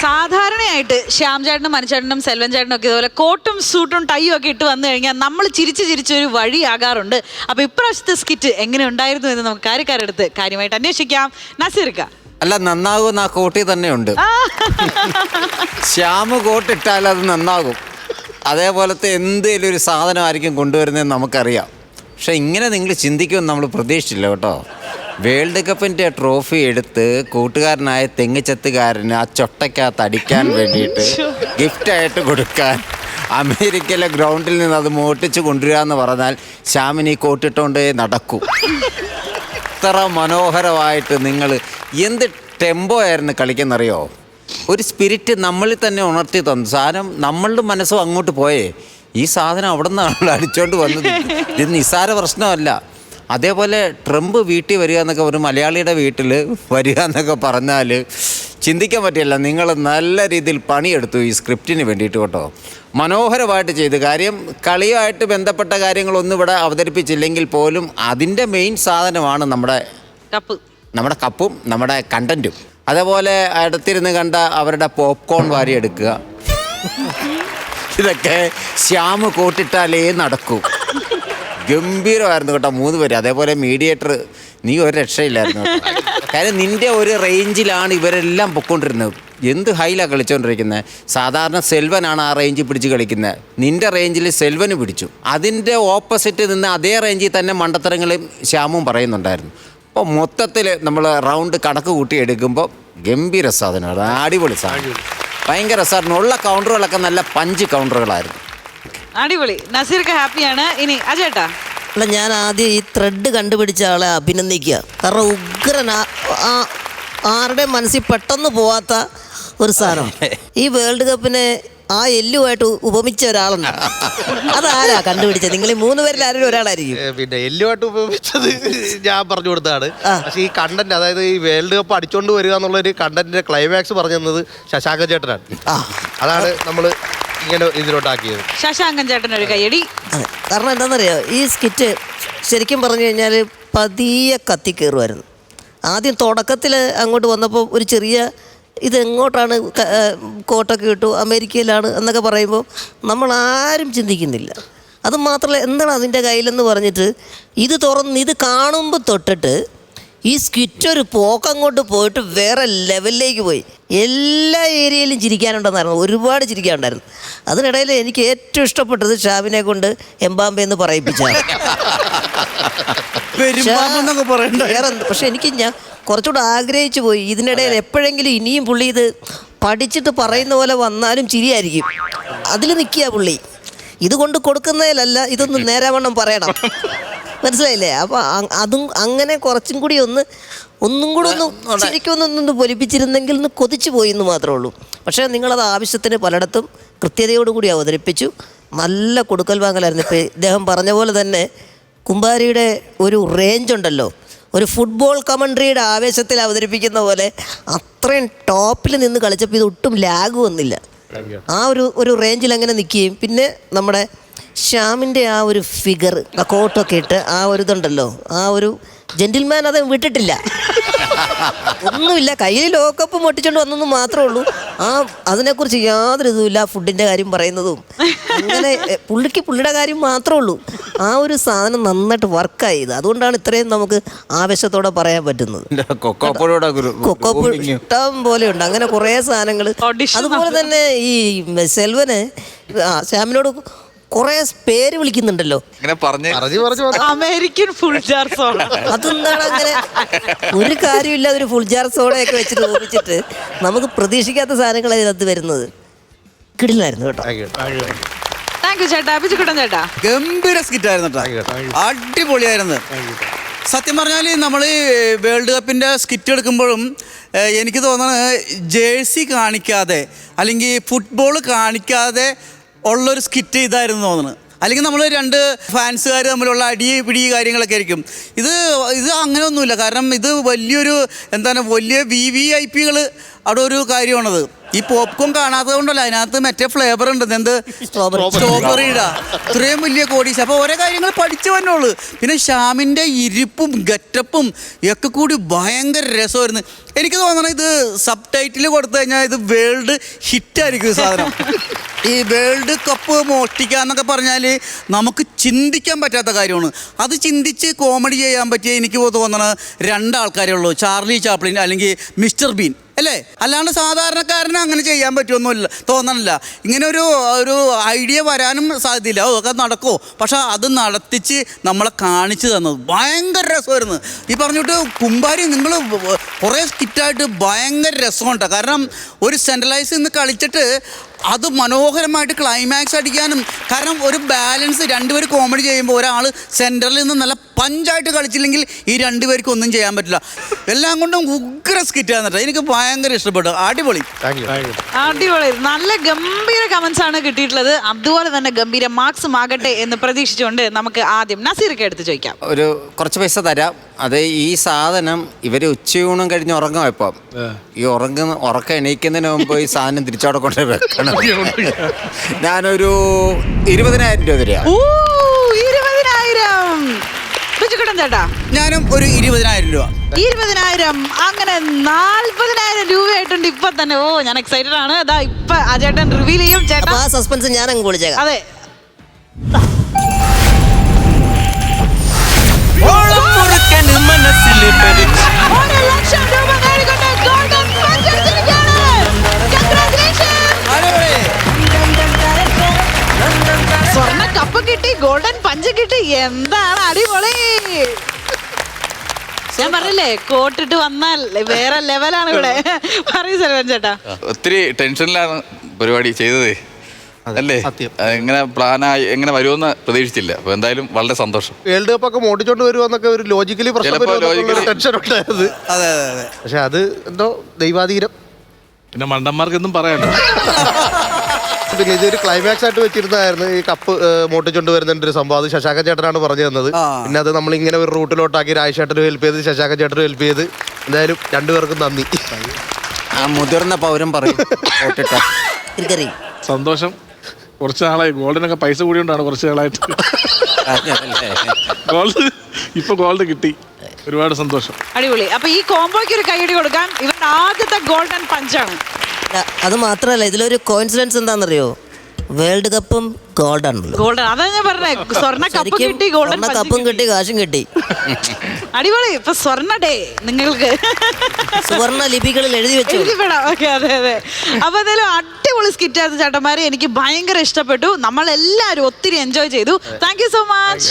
സാധാരണയായിട്ട് ശ്യാം ചേട്ടനും മനുചേട്ടനും സെൽവൻ ചേട്ടനും ഒക്കെ ഇതുപോലെ കോട്ടും സൂട്ടും ടൈയും ഒക്കെ ഇട്ട് വന്നു കഴിഞ്ഞാൽ നമ്മൾ ചിരിച്ചൊരു വഴിയാകാറുണ്ട്. അപ്പൊ ഇപ്രാവശ്യത്തെ സ്കിറ്റ് എങ്ങനെ ഉണ്ടായിരുന്നു എന്ന് നമുക്ക് കാര്യക്കാരെടുത്ത് കാര്യമായിട്ട് അന്വേഷിക്കാം. നസീർക്ക. അല്ല, നന്നാകുന്ന ആ കോട്ടി തന്നെ ഉണ്ട്. ശ്യാമ് കോട്ടിട്ടാൽ അത് നന്നാകും. അതേപോലത്തെ എന്തേലും ഒരു സാധനമായിരിക്കും കൊണ്ടുവരുന്നതെന്ന് നമുക്കറിയാം. പക്ഷെ ഇങ്ങനെ നിങ്ങൾ ചിന്തിക്കുമെന്ന് നമ്മൾ പ്രതീക്ഷിച്ചില്ല കേട്ടോ. വേൾഡ് കപ്പിൻ്റെ ട്രോഫി എടുത്ത് കൂട്ടുകാരനായ തെങ്ങിച്ചത്തുകാരന് ആ ചൊട്ടയ്ക്കകത്ത് അടിക്കാൻ വേണ്ടിയിട്ട് ഗിഫ്റ്റായിട്ട് കൊടുക്കാൻ അമേരിക്കയിലെ ഗ്രൗണ്ടിൽ നിന്ന് അത് മോട്ടിച്ച് കൊണ്ടുവരിക പറഞ്ഞാൽ ശ്യാമിന് ഈ കോട്ടിട്ടുകൊണ്ടേ നടക്കൂ. ഇത്ര മനോഹരമായിട്ട് നിങ്ങൾ എന്ത് ടെമ്പോ ആയിരുന്നു കളിക്കുന്നറിയോ? ഒരു സ്പിരിറ്റ് നമ്മളിൽ തന്നെ ഉണർത്തി തന്നു. സാധനം നമ്മളുടെ മനസ്സും അങ്ങോട്ട് പോയേ. ഈ സാധനം അവിടെ നിന്നാണല്ലോ അടിച്ചോണ്ട് വന്നത്. ഇത് നിസ്സാര പ്രശ്നമല്ല. അതേപോലെ ട്രംപ് വീട്ടിൽ വരിക എന്നൊക്കെ, ഒരു മലയാളിയുടെ വീട്ടിൽ വരിക എന്നൊക്കെ പറഞ്ഞാൽ ചിന്തിക്കാൻ പറ്റില്ല. നിങ്ങൾ നല്ല രീതിയിൽ പണിയെടുത്തു ഈ സ്ക്രിപ്റ്റിന് വേണ്ടിയിട്ട് കേട്ടോ. മനോഹരമായിട്ട് ചെയ്തു. കാര്യം കളിയുമായിട്ട് ബന്ധപ്പെട്ട കാര്യങ്ങളൊന്നും ഇവിടെ അവതരിപ്പിച്ചില്ലെങ്കിൽ പോലും അതിൻ്റെ മെയിൻ സാധനമാണ് നമ്മുടെ കപ്പും നമ്മുടെ കണ്ടൻറ്റും. അതേപോലെ അടുത്തിരുന്ന് കണ്ട അവരുടെ പോപ്കോൺ വാരിയെടുക്കുക, ഇതൊക്കെ ശ്യാമ് കൂട്ടിട്ടാലേ നടക്കൂ. ഗംഭീരമായിരുന്നു കേട്ടോ 3 പേര്. അതേപോലെ മീഡിയേറ്റർ, നീ ഒരു രക്ഷയില്ലായിരുന്നു കേട്ടോ. കാര്യം നിൻ്റെ ഒരു റേഞ്ചിലാണ് ഇവരെല്ലാം പൊയ്ക്കൊണ്ടിരുന്നത്. എന്ത് ഹൈലാണ് കളിച്ചുകൊണ്ടിരിക്കുന്നത്. സാധാരണ സെൽവനാണ് ആ റേഞ്ചിൽ പിടിച്ച് കളിക്കുന്നത്. നിൻ്റെ റേഞ്ചിൽ സെൽവന് പിടിച്ചു. അതിൻ്റെ ഓപ്പോസിറ്റ് നിന്ന് അതേ റേഞ്ചിൽ തന്നെ മണ്ടത്തരങ്ങളും ശ്യാമും പറയുന്നുണ്ടായിരുന്നു. അപ്പോൾ മൊത്തത്തിൽ നമ്മൾ റൗണ്ട് കണക്ക് കൂട്ടി എടുക്കുമ്പോൾ ഗംഭീര സാധനമാണ്, അടിപൊളി സാധനം, ഭയങ്കര രസമായിരുന്നു. ഉള്ള കൗണ്ടറുകളൊക്കെ നല്ല പഞ്ച് കൗണ്ടറുകളായിരുന്നു. അടിപൊളി. നസീർക്ക് ഹാപ്പിയാണ്. ഇനി അജേട്ടാ. അല്ല, ഞാൻ ആദ്യം ഈ ത്രെഡ് കണ്ടുപിടിച്ച ആളെ അഭിനന്ദിക്കുക. കാരണം ഉഗ്രൻ, ആരുടെ മനസ്സിൽ പെട്ടെന്ന് പോവാത്ത ഒരു സാധനം. ഈ വേൾഡ് കപ്പിനെ ആ എല്ലുമായിട്ട് ഉപമിച്ച ഒരാളുണ്ട്. അതാരാ കണ്ടുപിടിച്ചത്? നിങ്ങൾ 3 പേരിൽ ആരും ഒരാളായിരിക്കും. പിന്നെ എല്ലുമായിട്ട് ഉപയോഗിച്ചത് ഞാൻ പറഞ്ഞു കൊടുത്തതാണ്. പക്ഷേ ഈ കണ്ടന്റ്, അതായത് ഈ വേൾഡ് കപ്പ് അടിച്ചോണ്ട് വരിക എന്നുള്ള ഒരു കണ്ടന്റിന്റെ ക്ലൈമാക്സ് പറഞ്ഞു തന്നത് ശശാങ്കൻ ചേട്ടനാണ്. അതാണ് നമ്മൾ ഇങ്ങനെ ഇതിലോട്ടാക്കിയത്. ശശാങ്കൻ ചേട്ടൻ ഒരു കയ്യടി. കാരണം എന്താണെന്നറിയോ, ഈ സ്കിറ്റ് ശരിക്കും പറഞ്ഞു കഴിഞ്ഞാൽ പതിയെ കത്തിക്കയറുമായിരുന്നു. ആദ്യം തുടക്കത്തിൽ അങ്ങോട്ട് വന്നപ്പോൾ ഒരു ചെറിയ ഇതെങ്ങോട്ടാണ്, കോട്ടൊക്കെ ഇട്ടു അമേരിക്കയിലാണ് എന്നൊക്കെ പറയുമ്പോൾ നമ്മളാരും ചിന്തിക്കുന്നില്ല. അത് മാത്രമല്ല, എന്താണ് അതിൻ്റെ കയ്യിലെന്ന് പറഞ്ഞിട്ട് ഇത് തുറന്ന് ഇത് കാണുമ്പോൾ തൊട്ടിട്ട് ഈ സ്കിറ്റ് ഒരു പോക്കങ്ങോട്ട് പോയിട്ട് വേറെ ലെവലിലേക്ക് പോയി. എല്ലാ ഏരിയയിലും ചിരിക്കാനുണ്ടെന്നായിരുന്നു, ഒരുപാട് ചിരിക്കാനുണ്ടായിരുന്നു. അതിനിടയിൽ എനിക്ക് ഏറ്റവും ഇഷ്ടപ്പെട്ടത് ഷാബിനെ കൊണ്ട് എംബാമ്പെ എന്ന് പറയിപ്പിച്ചാണ്. പക്ഷെ എനിക്ക് ഞാൻ കുറച്ചുകൂടെ ആഗ്രഹിച്ചു പോയി. ഇതിനിടയിൽ എപ്പോഴെങ്കിലും ഇനിയും പുള്ളി ഇത് പഠിച്ചിട്ട് പറയുന്ന പോലെ വന്നാലും ചിരിയായിരിക്കും. അതിൽ നിൽക്കുക പുള്ളി. ഇതുകൊണ്ട് കൊടുക്കുന്നതിലല്ല, ഇതൊന്ന് നേരാവണ്ണം പറയണം. മനസ്സിലായില്ലേ? അപ്പോൾ അതും അങ്ങനെ കുറച്ചും കൂടി ഒന്നും കൂടെ ശരിക്കൊന്നൊന്ന് പൊലിപ്പിച്ചിരുന്നെങ്കിൽ ഒന്ന് കൊതിച്ചു പോയി എന്ന് മാത്രമേ ഉള്ളൂ. പക്ഷേ നിങ്ങളത് ആവശ്യത്തിന് പലയിടത്തും കൃത്യതയോടുകൂടി അവതരിപ്പിച്ചു. നല്ല കൊടുക്കൽ വാങ്ങലായിരുന്നു. ഇപ്പോൾ ഇദ്ദേഹം പറഞ്ഞ പോലെ തന്നെ കുമ്പാരിയുടെ ഒരു റേഞ്ച് ഉണ്ടല്ലോ, ഒരു ഫുട്ബോൾ കമൻട്രിയുടെ ആവേശത്തിൽ അവതരിപ്പിക്കുന്ന പോലെ അത്രയും ടോപ്പിൽ നിന്ന് കളിച്ചപ്പോൾ ഇത് ഒട്ടും ലാഗ് വന്നില്ല. ആ ഒരു റേഞ്ചിൽ അങ്ങനെ നിൽക്കുകയും പിന്നെ നമ്മുടെ ശ്യാമിൻ്റെ ആ ഒരു ഫിഗർ, ആ കോട്ടൊക്കെ ഇട്ട് ആ ഒരു ഇതുണ്ടല്ലോ, ആ ഒരു ജെന്റിൽമാൻ അത് വിട്ടിട്ടില്ല. ഒന്നുമില്ല, കയ്യിൽ ലോകകപ്പ് പൊട്ടിച്ചോണ്ട് വന്നെന്ന് മാത്രമേ ഉള്ളൂ. അതിനെക്കുറിച്ച് യാതൊരു ഇതുമില്ല. ഫുഡിൻ്റെ കാര്യം പറയുന്നതും അങ്ങനെ പുള്ളിയുടെ കാര്യം മാത്രമേ ഉള്ളൂ. ആ ഒരു സാധനം നന്നായിട്ട് വർക്കായത്. അതുകൊണ്ടാണ് ഇത്രയും നമുക്ക് ആവേശത്തോടെ പറയാൻ പറ്റുന്നത്. കൊക്കോപ്പോ ഇഷ്ടം പോലെ ഉണ്ട്. അങ്ങനെ കുറേ സാധനങ്ങൾ. അതുപോലെ തന്നെ ഈ സെൽവന് ശ്യാമിനോട് കുറെ പേര് വിളിക്കുന്നുണ്ടല്ലോ, അമേരിക്കൻ ഫുൾ ജാർ സോഡ. അതെന്താണ് അങ്ങനെ? ഒരു കാര്യമില്ല, ഒരു ഫുൾ ജാർ സോഡയൊക്കെ വെച്ചിട്ട് ഓപിച്ചിട്ട് നമുക്ക് പ്രതീക്ഷിക്കാത്ത സാധനങ്ങൾ അതിനകത്ത് വരുന്നത്. കിടിലായിരുന്നു കേട്ടോ. താങ്ക് യു ചേട്ടാ. അഭിജിക്കുട്ടൻ ചേട്ടാ, ഗംഭീര സ്കിറ്റായിരുന്നു കേട്ടോ, അടിപൊളിയായിരുന്നു. സത്യം പറഞ്ഞാൽ നമ്മൾ വേൾഡ് കപ്പിൻ്റെ സ്കിറ്റ് എടുക്കുമ്പോഴും എനിക്ക് തോന്നുന്നത് ജേഴ്സി കാണിക്കാതെ അല്ലെങ്കിൽ ഫുട്ബോൾ കാണിക്കാതെ ഉള്ളൊരു സ്കിറ്റ് ഇതായിരുന്നു തോന്നുന്നത്. അല്ലെങ്കിൽ നമ്മൾ 2 ഫാൻസുകാർ തമ്മിലുള്ള അടി പിടി കാര്യങ്ങളൊക്കെ ആയിരിക്കും. ഇത് അങ്ങനെയൊന്നുമില്ല. കാരണം ഇത് വലിയൊരു വലിയ VVIPകൾ അവിടെ ഒരു കാര്യമാണത്. ഈ പോപ്കോൺ കാണാത്തത് കൊണ്ടല്ല, അതിനകത്ത് മറ്റേ ഫ്ലേവർ ഉണ്ട്, സ്ട്രോബെറിയുടെ. ഇത്രയും വലിയ കോടീസ്. അപ്പോൾ ഓരോ കാര്യങ്ങൾ പഠിച്ചു വന്നോളൂ. പിന്നെ ശ്യാമിൻ്റെ ഇരിപ്പും ഗെറ്റപ്പും ഒക്കെ കൂടി ഭയങ്കര രസമായിരുന്നു. എനിക്ക് തോന്നണം ഇത് സബ് ടൈറ്റിൽ കൊടുത്തു കഴിഞ്ഞാൽ ഇത് വേൾഡ് ഹിറ്റായിരിക്കും സാധനം. ഈ വേൾഡ് കപ്പ് മോഷ്ടിക്കുക എന്നൊക്കെ പറഞ്ഞാൽ നമുക്ക് ചിന്തിക്കാൻ പറ്റാത്ത കാര്യമാണ്. അത് ചിന്തിച്ച് കോമഡി ചെയ്യാൻ പറ്റിയ എനിക്ക് തോന്നണത് 2 ആൾക്കാരേ ഉള്ളൂ, ചാർലി ചാപ്ലിൻ അല്ലെങ്കിൽ മിസ്റ്റർ ബീൻ, അല്ലേ? അല്ലാണ്ട് സാധാരണക്കാരന് അങ്ങനെ ചെയ്യാൻ പറ്റുമൊന്നുമില്ല, തോന്നണില്ല. ഇങ്ങനെ ഒരു ഐഡിയ വരാനും സാധ്യതയില്ല. അതൊക്കെ നടക്കുമോ? പക്ഷെ അത് നടത്തിച്ച് നമ്മളെ കാണിച്ചു തന്നത് ഭയങ്കര രസമായിരുന്നു. ഈ പറഞ്ഞിട്ട് കുമ്പാരി നിങ്ങൾ കുറേ സ്കിറ്റായിട്ട് ഭയങ്കര രസമുണ്ട്. കാരണം ഒരു സെൻട്രലൈസ് നിന്ന് കളിച്ചിട്ട് അത് മനോഹരമായിട്ട് ക്ലൈമാക്സ് അടിക്കാനും, കാരണം ഒരു ബാലൻസ് 2 പേര് കോമഡി ചെയ്യുമ്പോൾ ഒരാൾ സെൻറ്ററിൽ നിന്ന് നല്ല പഞ്ചായിട്ട് കളിച്ചില്ലെങ്കിൽ ഈ രണ്ടുപേർക്കും ഒന്നും ചെയ്യാൻ പറ്റില്ല. എല്ലാം കൊണ്ടും ഉഗ്ര സ്കിറ്റാന്നിട്ട് എനിക്ക് ഭയങ്കര ഇഷ്ടപ്പെട്ടു. അടിപൊളി. അടിപൊളി. നല്ല ഗംഭീര കമന്റ്സ് ആണ് കിട്ടിയിട്ടുള്ളത്. അതുപോലെ തന്നെ ഗംഭീര മാർക്സും ആകട്ടെ എന്ന് പ്രതീക്ഷിച്ചുകൊണ്ട് നമുക്ക് ആദ്യം നസീർക്ക് എടുത്ത് ചോദിക്കാം. ഒരു കുറച്ച് പൈസ തരാം. അത് ഈ സാധനം ഇവര് ഉച്ചയൂണും കഴിഞ്ഞ് ഉറങ്ങും. ഇപ്പം ഈ ഉറക്കം എണീക്കുന്നതിന് മുമ്പ് ഈ സാധനം തിരിച്ചവിടെ കൊണ്ട് വെക്കണം. ഞാനൊരു 20,000 രൂപ തരാം. 20,000. ബിജുക്കുട്ടൻ ചേട്ടാ? ഞാനും ഒരു 20,000 രൂപ. 20,000. അങ്ങനെ 40,000 രൂപയായിട്ടുണ്ട് ഇപ്പൊ തന്നെ. ഓ, ഞാൻ എക്സൈറ്റഡ് ആണ്. അതാ ഇപ്പൊ ആ ചേട്ടൻ റിവീൽ ചെയ്യും. ചേട്ടാ ആ സസ്പെൻസ് ഞാൻ അങ്ങ് വിളിച്ചേക്കാം. അതെ. സ്വർണ്ണ കപ്പ് കിട്ടി, ഗോൾഡൻ പഞ്ച് കിട്ടി. എന്താണ് അടിപൊളി. ഞാൻ പറഞ്ഞില്ലേ കോട്ടിട്ട് വന്നാൽ വേറെ ലെവലാണ് ഇവിടെ. പറയൂ സെൽവൻ ചേട്ടാ. ഒത്തിരി ടെൻഷനിലാണ് പരിപാടി ചെയ്തത് അല്ലേ? എങ്ങനെ പ്ലാനായി എങ്ങനെ വരുമെന്ന് പ്രതീക്ഷിച്ചില്ല. അപ്പൊ എന്തായാലും വളരെ സന്തോഷം. വേൾഡ് കപ്പ് ഒക്കെ മോട്ടിച്ചോണ്ട് വരുമെന്നൊക്കെ ഒരു ലോജിക്കലി ടെൻഷൻ ഉണ്ടായത്. അതെ അതെ അതെ. പക്ഷെ അത് എന്തോ ദൈവാധീനം. പിന്നെ മണ്ടന്മാർക്ക് ഒന്നും പറയാനില്ല. പിന്നെ ഇതൊരു ക്ലൈമാക്സ് ആയിട്ട് വെച്ചിരുന്നതായിരുന്നു ഈ കപ്പ് മോട്ടിച്ചോണ്ട് വരുന്നതിന്റെ ഒരു സംഭവം. അത് ശശാങ്കൻ ചേട്ടനാണ് പറഞ്ഞു തന്നത്. പിന്നെ അത് നമ്മളിങ്ങനെ ഒരു റൂട്ടിലോട്ടാക്കി രാജേട്ടനും ഹെൽപ്പ് ചെയ്ത് ശശാങ്കൻ ചേട്ടനും ഹെൽപ്പ് ചെയ്ത് എന്തായാലും രണ്ടുപേർക്കും നന്ദി. ആ മുതിർന്ന പൗരൻ പറയും. സന്തോഷം. കുറച്ച് നാളായി ഗോൾഡിനൊക്കെ പൈസ കൂടിയോണ്ടാണ് കുറച്ച് നാളായിട്ട് ഗോൾഡ് കിട്ടി. ഒരുപാട് സന്തോഷം. അടിപൊളി. അപ്പൊ ഈ കോംബോയ്ക്ക് ഒരു കൈയടി കൊടുക്കാൻ ഇവരുടെ ആദ്യത്തെ ഗോൾഡൻ പഞ്ചാണ്. അത് മാത്രമല്ല, ഇതിലൊരു കോയിൻസിഡൻസ് എന്താണെന്നറിയോ? വേൾഡ് കപ്പും ഗോൾഡൻ. അതാ ഞാൻ പറഞ്ഞേ. സ്വർണ്ണ കപ്പ് കിട്ടി, ഗോൾഡൻ കപ്പും കിട്ടി, കാശും കിട്ടി. അടിപൊളി. ഇപ്പൊ സ്വർണ്ണ ഡേ നിങ്ങൾക്ക് സുവർണ്ണ ലിപികളിൽ എഴുതി വെച്ചു. ഓക്കെ, അതെ അതെ. അപ്പൊ എന്തായാലും അടിപൊളി സ്കിറ്റായിരുന്നു ചേട്ടന്മാരെ. എനിക്ക് ഭയങ്കര ഇഷ്ടപ്പെട്ടു. നമ്മളെല്ലാവരും ഒത്തിരി എൻജോയ് ചെയ്തു. Thank you so much.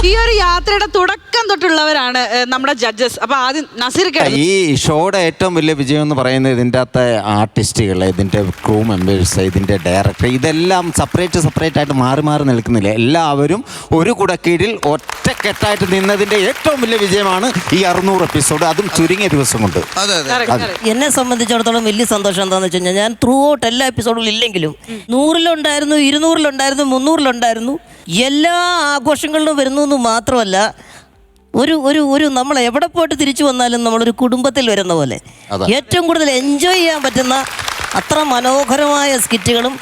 ഈ ഒരു യാത്രയുടെ തുടക്കം തൊട്ടുള്ളവരാണ് നമ്മുടെ ജഡ്ജസ്. അപ്പൊ ആദ്യം നസീർക്ക്. ഈ ഷോയുടെ ഏറ്റവും വലിയ വിജയം എന്ന് പറയുന്നത് ഇതിൻ്റെ അകത്തെ ആർട്ടിസ്റ്റുകൾ, ഇതിൻ്റെ ക്രൂ മെമ്പേഴ്സ്, ഇതിൻ്റെ ഡയറക്ടർ, ഇതെല്ലാം സെപ്പറേറ്റ് ആയിട്ട് മാറി മാറി നിൽക്കുന്നില്ല. എല്ലാവരും ഒരു കുടക്കീഴിൽ ഒറ്റക്കെട്ടായിട്ട് നിന്നതിൻ്റെ ഏറ്റവും വലിയ വിജയമാണ് ഈ 600 എപ്പിസോഡ്, അതും ചുരുങ്ങിയ ദിവസം കൊണ്ട്. എന്നെ സംബന്ധിച്ചിടത്തോളം വലിയ സന്തോഷം എന്താണെന്ന് വെച്ച് കഴിഞ്ഞാൽ, ഞാൻ ത്രൂ ഔട്ട് എല്ലാ എപ്പിസോഡുകളും ഇല്ലെങ്കിലും 100-ലുണ്ടായിരുന്നു, 200-ലുണ്ടായിരുന്നു, 300-ലുണ്ടായിരുന്നു. എല്ലാ ആഘോഷങ്ങളിലും വരുന്നു എന്ന് മാത്രമല്ല, ഒരു നമ്മൾ എവിടെ പോയിട്ട് തിരിച്ചു വന്നാലും നമ്മളൊരു കുടുംബത്തിൽ വരുന്ന പോലെ ഏറ്റവും കൂടുതൽ എൻജോയ് ചെയ്യാൻ പറ്റുന്ന അത്ര മനോഹരമായ സ്കിറ്റുകളും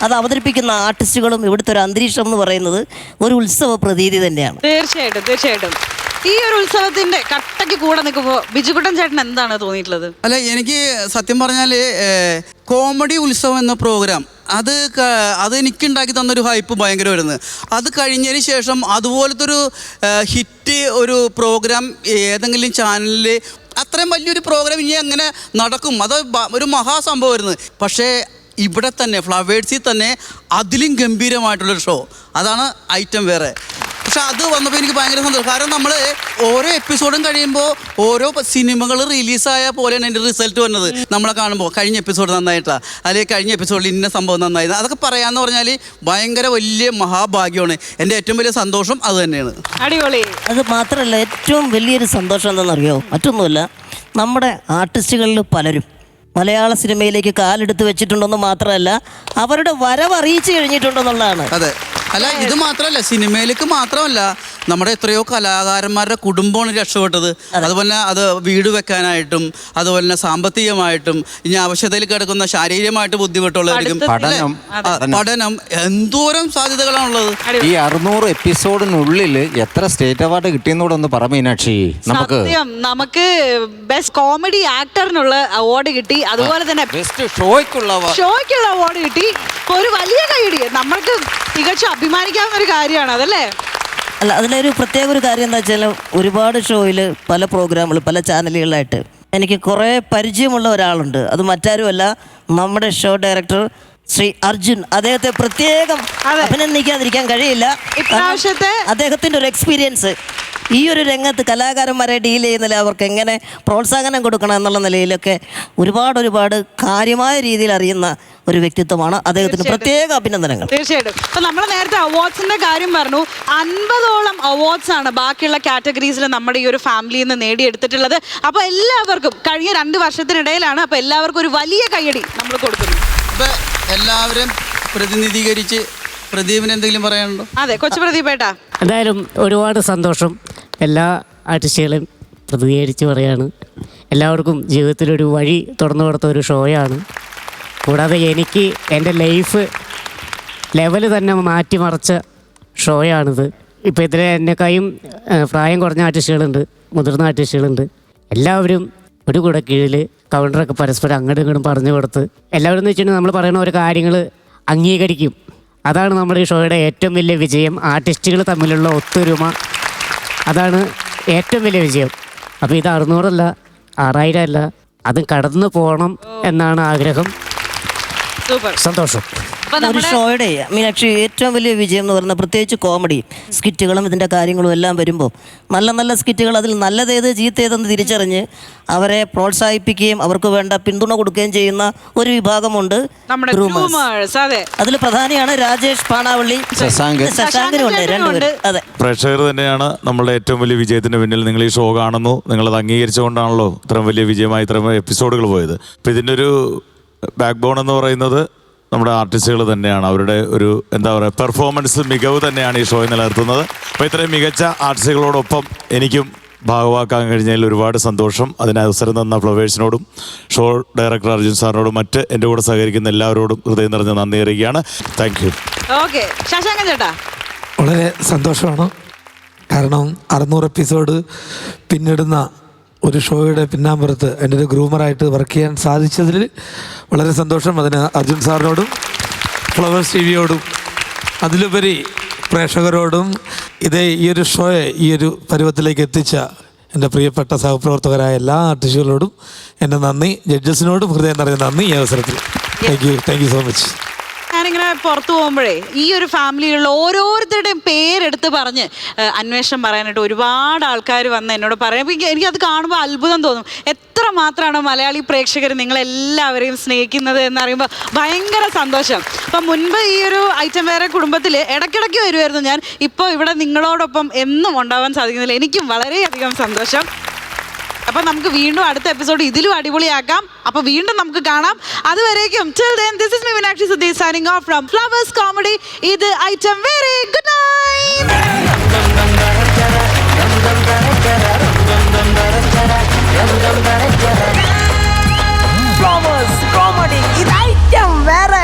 അത് അവതരിപ്പിക്കുന്ന ആർട്ടിസ്റ്റുകളും ഇവിടുത്തെ ഒരു അന്തരീക്ഷം എന്ന് പറയുന്നത് ഒരു ഉത്സവ പ്രതീതി തന്നെയാണ്. തീർച്ചയായിട്ടും. ഈ ഒരു ഉത്സവത്തിന്റെ കട്ടയ്ക്ക് കൂടെ നിൽക്കുമ്പോൾ ബിജുക്കുട്ടൻ ചേട്ടൻ എന്താണ് തോന്നിയിട്ടുള്ളത്? അല്ല, എനിക്ക് സത്യം പറഞ്ഞാൽ കോമഡി ഉത്സവം എന്ന പ്രോഗ്രാം അത് എനിക്കുണ്ടാക്കി തന്നൊരു ഹൈപ്പ് ഭയങ്കര വരുന്നത്. അത് കഴിഞ്ഞതിന് ശേഷം അതുപോലത്തെ ഒരു ഹിറ്റ് ഒരു പ്രോഗ്രാം ഏതെങ്കിലും ചാനലിൽ അത്രയും വലിയൊരു പ്രോഗ്രാം ഇനി എങ്ങനെ നടക്കും? അത് ഒരു മഹാസംഭവമായിരുന്നു. പക്ഷേ ഇവിടെ തന്നെ ഫ്ലവേഴ്സിൽ തന്നെ അതിലും ഗംഭീരമായിട്ടുള്ളൊരു ഷോ, അതാണ് ഐറ്റം വേറെ. പക്ഷെ അത് വന്നപ്പോൾ എനിക്ക് ഭയങ്കര സന്തോഷം. കാരണം നമ്മൾ ഓരോ എപ്പിസോഡും കഴിയുമ്പോൾ ഓരോ സിനിമകൾ റിലീസായ പോലെയാണ് എൻ്റെ റിസൾട്ട് വന്നത്. നമ്മളെ കാണുമ്പോൾ കഴിഞ്ഞ എപ്പിസോഡ് നന്നായിട്ടാണ്, അല്ലെങ്കിൽ കഴിഞ്ഞ എപ്പിസോഡിൽ ഇന്ന സംഭവം നന്നായിരുന്നു, അതൊക്കെ പറയാമെന്ന് പറഞ്ഞാൽ ഭയങ്കര വലിയ മഹാഭാഗ്യമാണ്. എൻ്റെ ഏറ്റവും വലിയ സന്തോഷം അത് തന്നെയാണ്. അടിപൊളി. അത് മാത്രമല്ല, ഏറ്റവും വലിയൊരു സന്തോഷം എന്താണെന്നറിയോ? മറ്റൊന്നുമല്ല, നമ്മുടെ ആർട്ടിസ്റ്റുകളിൽ പലരും മലയാള സിനിമയിലേക്ക് കാലെടുത്ത് വെച്ചിട്ടുണ്ടെന്ന് മാത്രമല്ല, അവരുടെ വരവ് അറിയിച്ചു കഴിഞ്ഞിട്ടുണ്ടെന്നുള്ളതാണ്. അതെ. അല്ല, ഇത് മാത്രമല്ല, സിനിമയിലേക്ക് മാത്രമല്ല, നമ്മുടെ എത്രയോ കലാകാരന്മാരുടെ കുടുംബമാണ് രക്ഷപ്പെട്ടത്. അതുപോലെ അത് വീട് വെക്കാനായിട്ടും അതുപോലെ തന്നെ സാമ്പത്തികമായിട്ടും ഇനി ആവശ്യതയിൽ കിടക്കുന്ന ശാരീരികമായിട്ട് ബുദ്ധിമുട്ടുള്ളവർക്കും പഠനം എന്തോരം സാധ്യതകളാണുള്ളത്. ഈ 600 എപ്പിസോഡിനുള്ളിൽ എത്ര സ്റ്റേറ്റ് അവാർഡ് കിട്ടിയെന്നൂടെ ഒന്ന് പറ മീനാക്ഷി. നമുക്ക് ബെസ്റ്റ് കോമഡി ആക്ടറിനുള്ള അവാർഡ് കിട്ടി, അതുപോലെ തന്നെ ബെസ്റ്റ് ഷോയ്ക്കുള്ള അവാർഡ് കിട്ടി. ഒരു വലിയ കൈയടി നമ്മൾക്ക് തികച്ചും അഭിമാനിക്കാവുന്ന ഒരു കാര്യമാണ് അതല്ലേ? അല്ല, അതിലൊരു പ്രത്യേക ഒരു കാര്യം എന്താ വെച്ചാൽ, ഒരുപാട് ഷോയിൽ പല പ്രോഗ്രാമുകൾ പല ചാനലുകളിലായിട്ട് എനിക്ക് കുറേ പരിചയമുള്ള ഒരാളുണ്ട്. അത് മറ്റാരുമല്ല, നമ്മുടെ ഷോ ഡയറക്ടർ ശ്രീ അർജുൻ. അദ്ദേഹത്തെ പ്രത്യേകം അഭിനന്ദിക്കാതിരിക്കാൻ കഴിയില്ല. അദ്ദേഹത്തിന്റെ ഒരു എക്സ്പീരിയൻസ് ഈ ഒരു രംഗത്ത് കലാകാരന്മാരെ ഡീൽ ചെയ്യുന്നതിൽ അവർക്ക് എങ്ങനെ പ്രോത്സാഹനം കൊടുക്കണം എന്നുള്ള നിലയിലൊക്കെ ഒരുപാട് കാര്യമായ രീതിയിൽ അറിയുന്ന ഒരു വ്യക്തിത്വമാണ്. അദ്ദേഹത്തിന് പ്രത്യേക അഭിനന്ദനങ്ങൾ. തീർച്ചയായിട്ടും. അപ്പൊ നമ്മൾ നേരത്തെ അവാർഡ്സിന്റെ കാര്യം പറഞ്ഞു. 50ഓളം അവാർഡ്സ് ആണ് ബാക്കിയുള്ള കാറ്റഗറീസിൽ നമ്മുടെ ഈ ഒരു ഫാമിലിയിൽ നിന്ന് നേടിയെടുത്തിട്ടുള്ളത്. അപ്പൊ എല്ലാവർക്കും കഴിഞ്ഞ 2 വർഷത്തിനിടയിലാണ്. അപ്പൊ എല്ലാവർക്കും ഒരു വലിയ കയ്യടി നമ്മൾ കൊടുക്കുന്നു. അപ്പൊ എല്ലാവരും പ്രതിനിധീകരിച്ച് പ്രദീപിന് എന്തെങ്കിലും പറയാനുണ്ടോ? അതെ, കൊച്ചു പ്രദീപേട്ടാ. എന്തായാലും ഒരുപാട് സന്തോഷം. എല്ലാ ആർട്ടിസ്റ്റുകളും പ്രതികരിച്ച് പറയാണ്. എല്ലാവർക്കും ജീവിതത്തിലൊരു വഴി തുറന്നു കൊടുത്ത ഒരു ഷോയാണ്. കൂടാതെ എനിക്ക് എൻ്റെ ലൈഫ് ലെവല് തന്നെ മാറ്റിമറിച്ച ഷോയാണിത്. ഇപ്പോൾ ഇതിൽ എന്നെക്കായും പ്രായം കുറഞ്ഞ ആർട്ടിസ്റ്റുകളുണ്ട്, മുതിർന്ന ആർട്ടിസ്റ്റുകളുണ്ട്. എല്ലാവരും ഒരു കൂടെ കീഴിൽ കൗണ്ടറൊക്കെ പരസ്പരം അങ്ങോട്ടും ഇങ്ങോട്ടും പറഞ്ഞു കൊടുത്ത് എല്ലാവരും എന്ന് വെച്ചിട്ടുണ്ടെങ്കിൽ നമ്മൾ പറയുന്ന ഓരോ കാര്യങ്ങൾ അംഗീകരിക്കും. അതാണ് നമ്മുടെ ഈ ഷോയുടെ ഏറ്റവും വലിയ വിജയം. ആർട്ടിസ്റ്റുകൾ തമ്മിലുള്ള ഒത്തൊരുമ, അതാണ് ഏറ്റവും വലിയ വിജയം. അപ്പോൾ ഇത് 600 അല്ല, 6000 അല്ല, അത് കടന്നു പോകണം എന്നാണ് ആഗ്രഹം. സന്തോഷം. ഒരു ഷോയുടെ മീനാക്ഷി ഏറ്റവും വലിയ വിജയം എന്ന് പറയുന്നത് പ്രത്യേകിച്ച് കോമഡി സ്കിറ്റുകളും ഇതിൻ്റെ കാര്യങ്ങളും എല്ലാം വരുമ്പോൾ നല്ല സ്കിറ്റുകൾ, അതിൽ നല്ലതേത് ചീത്തേതെന്ന് തിരിച്ചറിഞ്ഞ് അവരെ പ്രോത്സാഹിപ്പിക്കുകയും അവർക്ക് വേണ്ട പിന്തുണ കൊടുക്കുകയും ചെയ്യുന്ന ഒരു വിഭാഗമുണ്ട്. അതിൽ പ്രധാനിയാണ് രാജേഷ് പാണാവള്ളി, ശശാങ്കനുണ്ട്, രണ്ടുപേരും. അതെ, പ്രേക്ഷകർ തന്നെയാണ് നമ്മളുടെ ഏറ്റവും വലിയ വിജയത്തിന് പിന്നിൽ. നിങ്ങൾ ഈ ഷോ കാണുന്നു, നിങ്ങളത് അംഗീകരിച്ചുകൊണ്ടാണല്ലോ ഇത്രയും വലിയ വിജയമായി ഇത്രയും എപ്പിസോഡുകൾ പോയത്. അപ്പം ഇതിൻ്റെ ഒരു ബാക്ക് ബോൺ എന്ന് പറയുന്നത് നമ്മുടെ ആർട്ടിസ്റ്റുകൾ തന്നെയാണ്. അവരുടെ ഒരു എന്താ പറയുക പെർഫോമൻസ് മികവ് തന്നെയാണ് ഈ ഷോയിൽ നിലനിർത്തുന്നത്. അപ്പോൾ ഇത്രയും മികച്ച ആർട്ടിസ്റ്റുകളോടൊപ്പം എനിക്കും ഭാഗവാക്കാൻ കഴിഞ്ഞതിൽ ഒരുപാട് സന്തോഷം. അതിന് അവസരം തന്ന ഫ്ലവേഴ്സിനോടും ഷോ ഡയറക്ടർ അർജുൻ സാറിനോടും മറ്റ് എൻ്റെ കൂടെ സഹകരിക്കുന്ന എല്ലാവരോടും ഹൃദയം നിറഞ്ഞ നന്ദി അറിയിക്കുകയാണ്. Thank you. വളരെ സന്തോഷമാണ്. കാരണം 600 എപ്പിസോഡ് പിന്നിടുന്ന ഒരു ഷോയുടെ പിന്നാമ്പുറത്ത് എൻ്റെ ഒരു ഗ്രൂമറായിട്ട് വർക്ക് ചെയ്യാൻ സാധിച്ചതിൽ വളരെ സന്തോഷം. അതിന് അർജുൻ സാറിനോടും ഫ്ലവേഴ്സ് ടിവിയോടും അതിലുപരി പ്രേക്ഷകരോടും ഈ ഒരു ഷോയെ ഈ ഒരു പരുവത്തിലേക്ക് എത്തിച്ച എൻ്റെ പ്രിയപ്പെട്ട സഹപ്രവർത്തകരായ എല്ലാ ആർട്ടിസ്റ്റുകളോടും എൻ്റെ നന്ദി. ജഡ്ജസിനോടും ഹൃദയം നിറഞ്ഞ നന്ദി ഈ അവസരത്തിൽ. Thank you so much. ഞാനിങ്ങനെ പുറത്തു പോകുമ്പോഴേ ഈ ഒരു ഫാമിലിയിലുള്ള ഓരോരുത്തരുടെയും പേരെടുത്ത് പറഞ്ഞ് അന്വേഷണം പറയാനായിട്ട് ഒരുപാട് ആൾക്കാർ വന്ന് എന്നോട് പറയാം. എനിക്കത് കാണുമ്പോൾ അത്ഭുതം തോന്നും. എത്ര മാത്രമാണ് മലയാളി പ്രേക്ഷകർ നിങ്ങളെല്ലാവരെയും സ്നേഹിക്കുന്നത് എന്നറിയുമ്പോൾ ഭയങ്കര സന്തോഷം. അപ്പം മുൻപ് ഈ ഒരു ഐറ്റം വേറെ കുടുംബത്തിൽ ഇടയ്ക്കിടയ്ക്ക് വരുമായിരുന്നു ഞാൻ. ഇപ്പോൾ ഇവിടെ നിങ്ങളോടൊപ്പം എന്നും ഉണ്ടാവാൻ സാധിക്കുന്നില്ല. എനിക്കും വളരെയധികം സന്തോഷം. അപ്പൊ നമുക്ക് വീണ്ടും അടുത്ത എപ്പിസോഡ് ഇതിലും അടിപൊളിയാക്കാം. അപ്പൊ വീണ്ടും നമുക്ക് കാണാം. അതുവരേക്കും till then, this is me Meenakshi Sudhi signing off from Flowers Comedy. ഇത് ഐറ്റം വേറെ. Good night. Flowers Comedy. ഇത് ഐറ്റം വേറെ.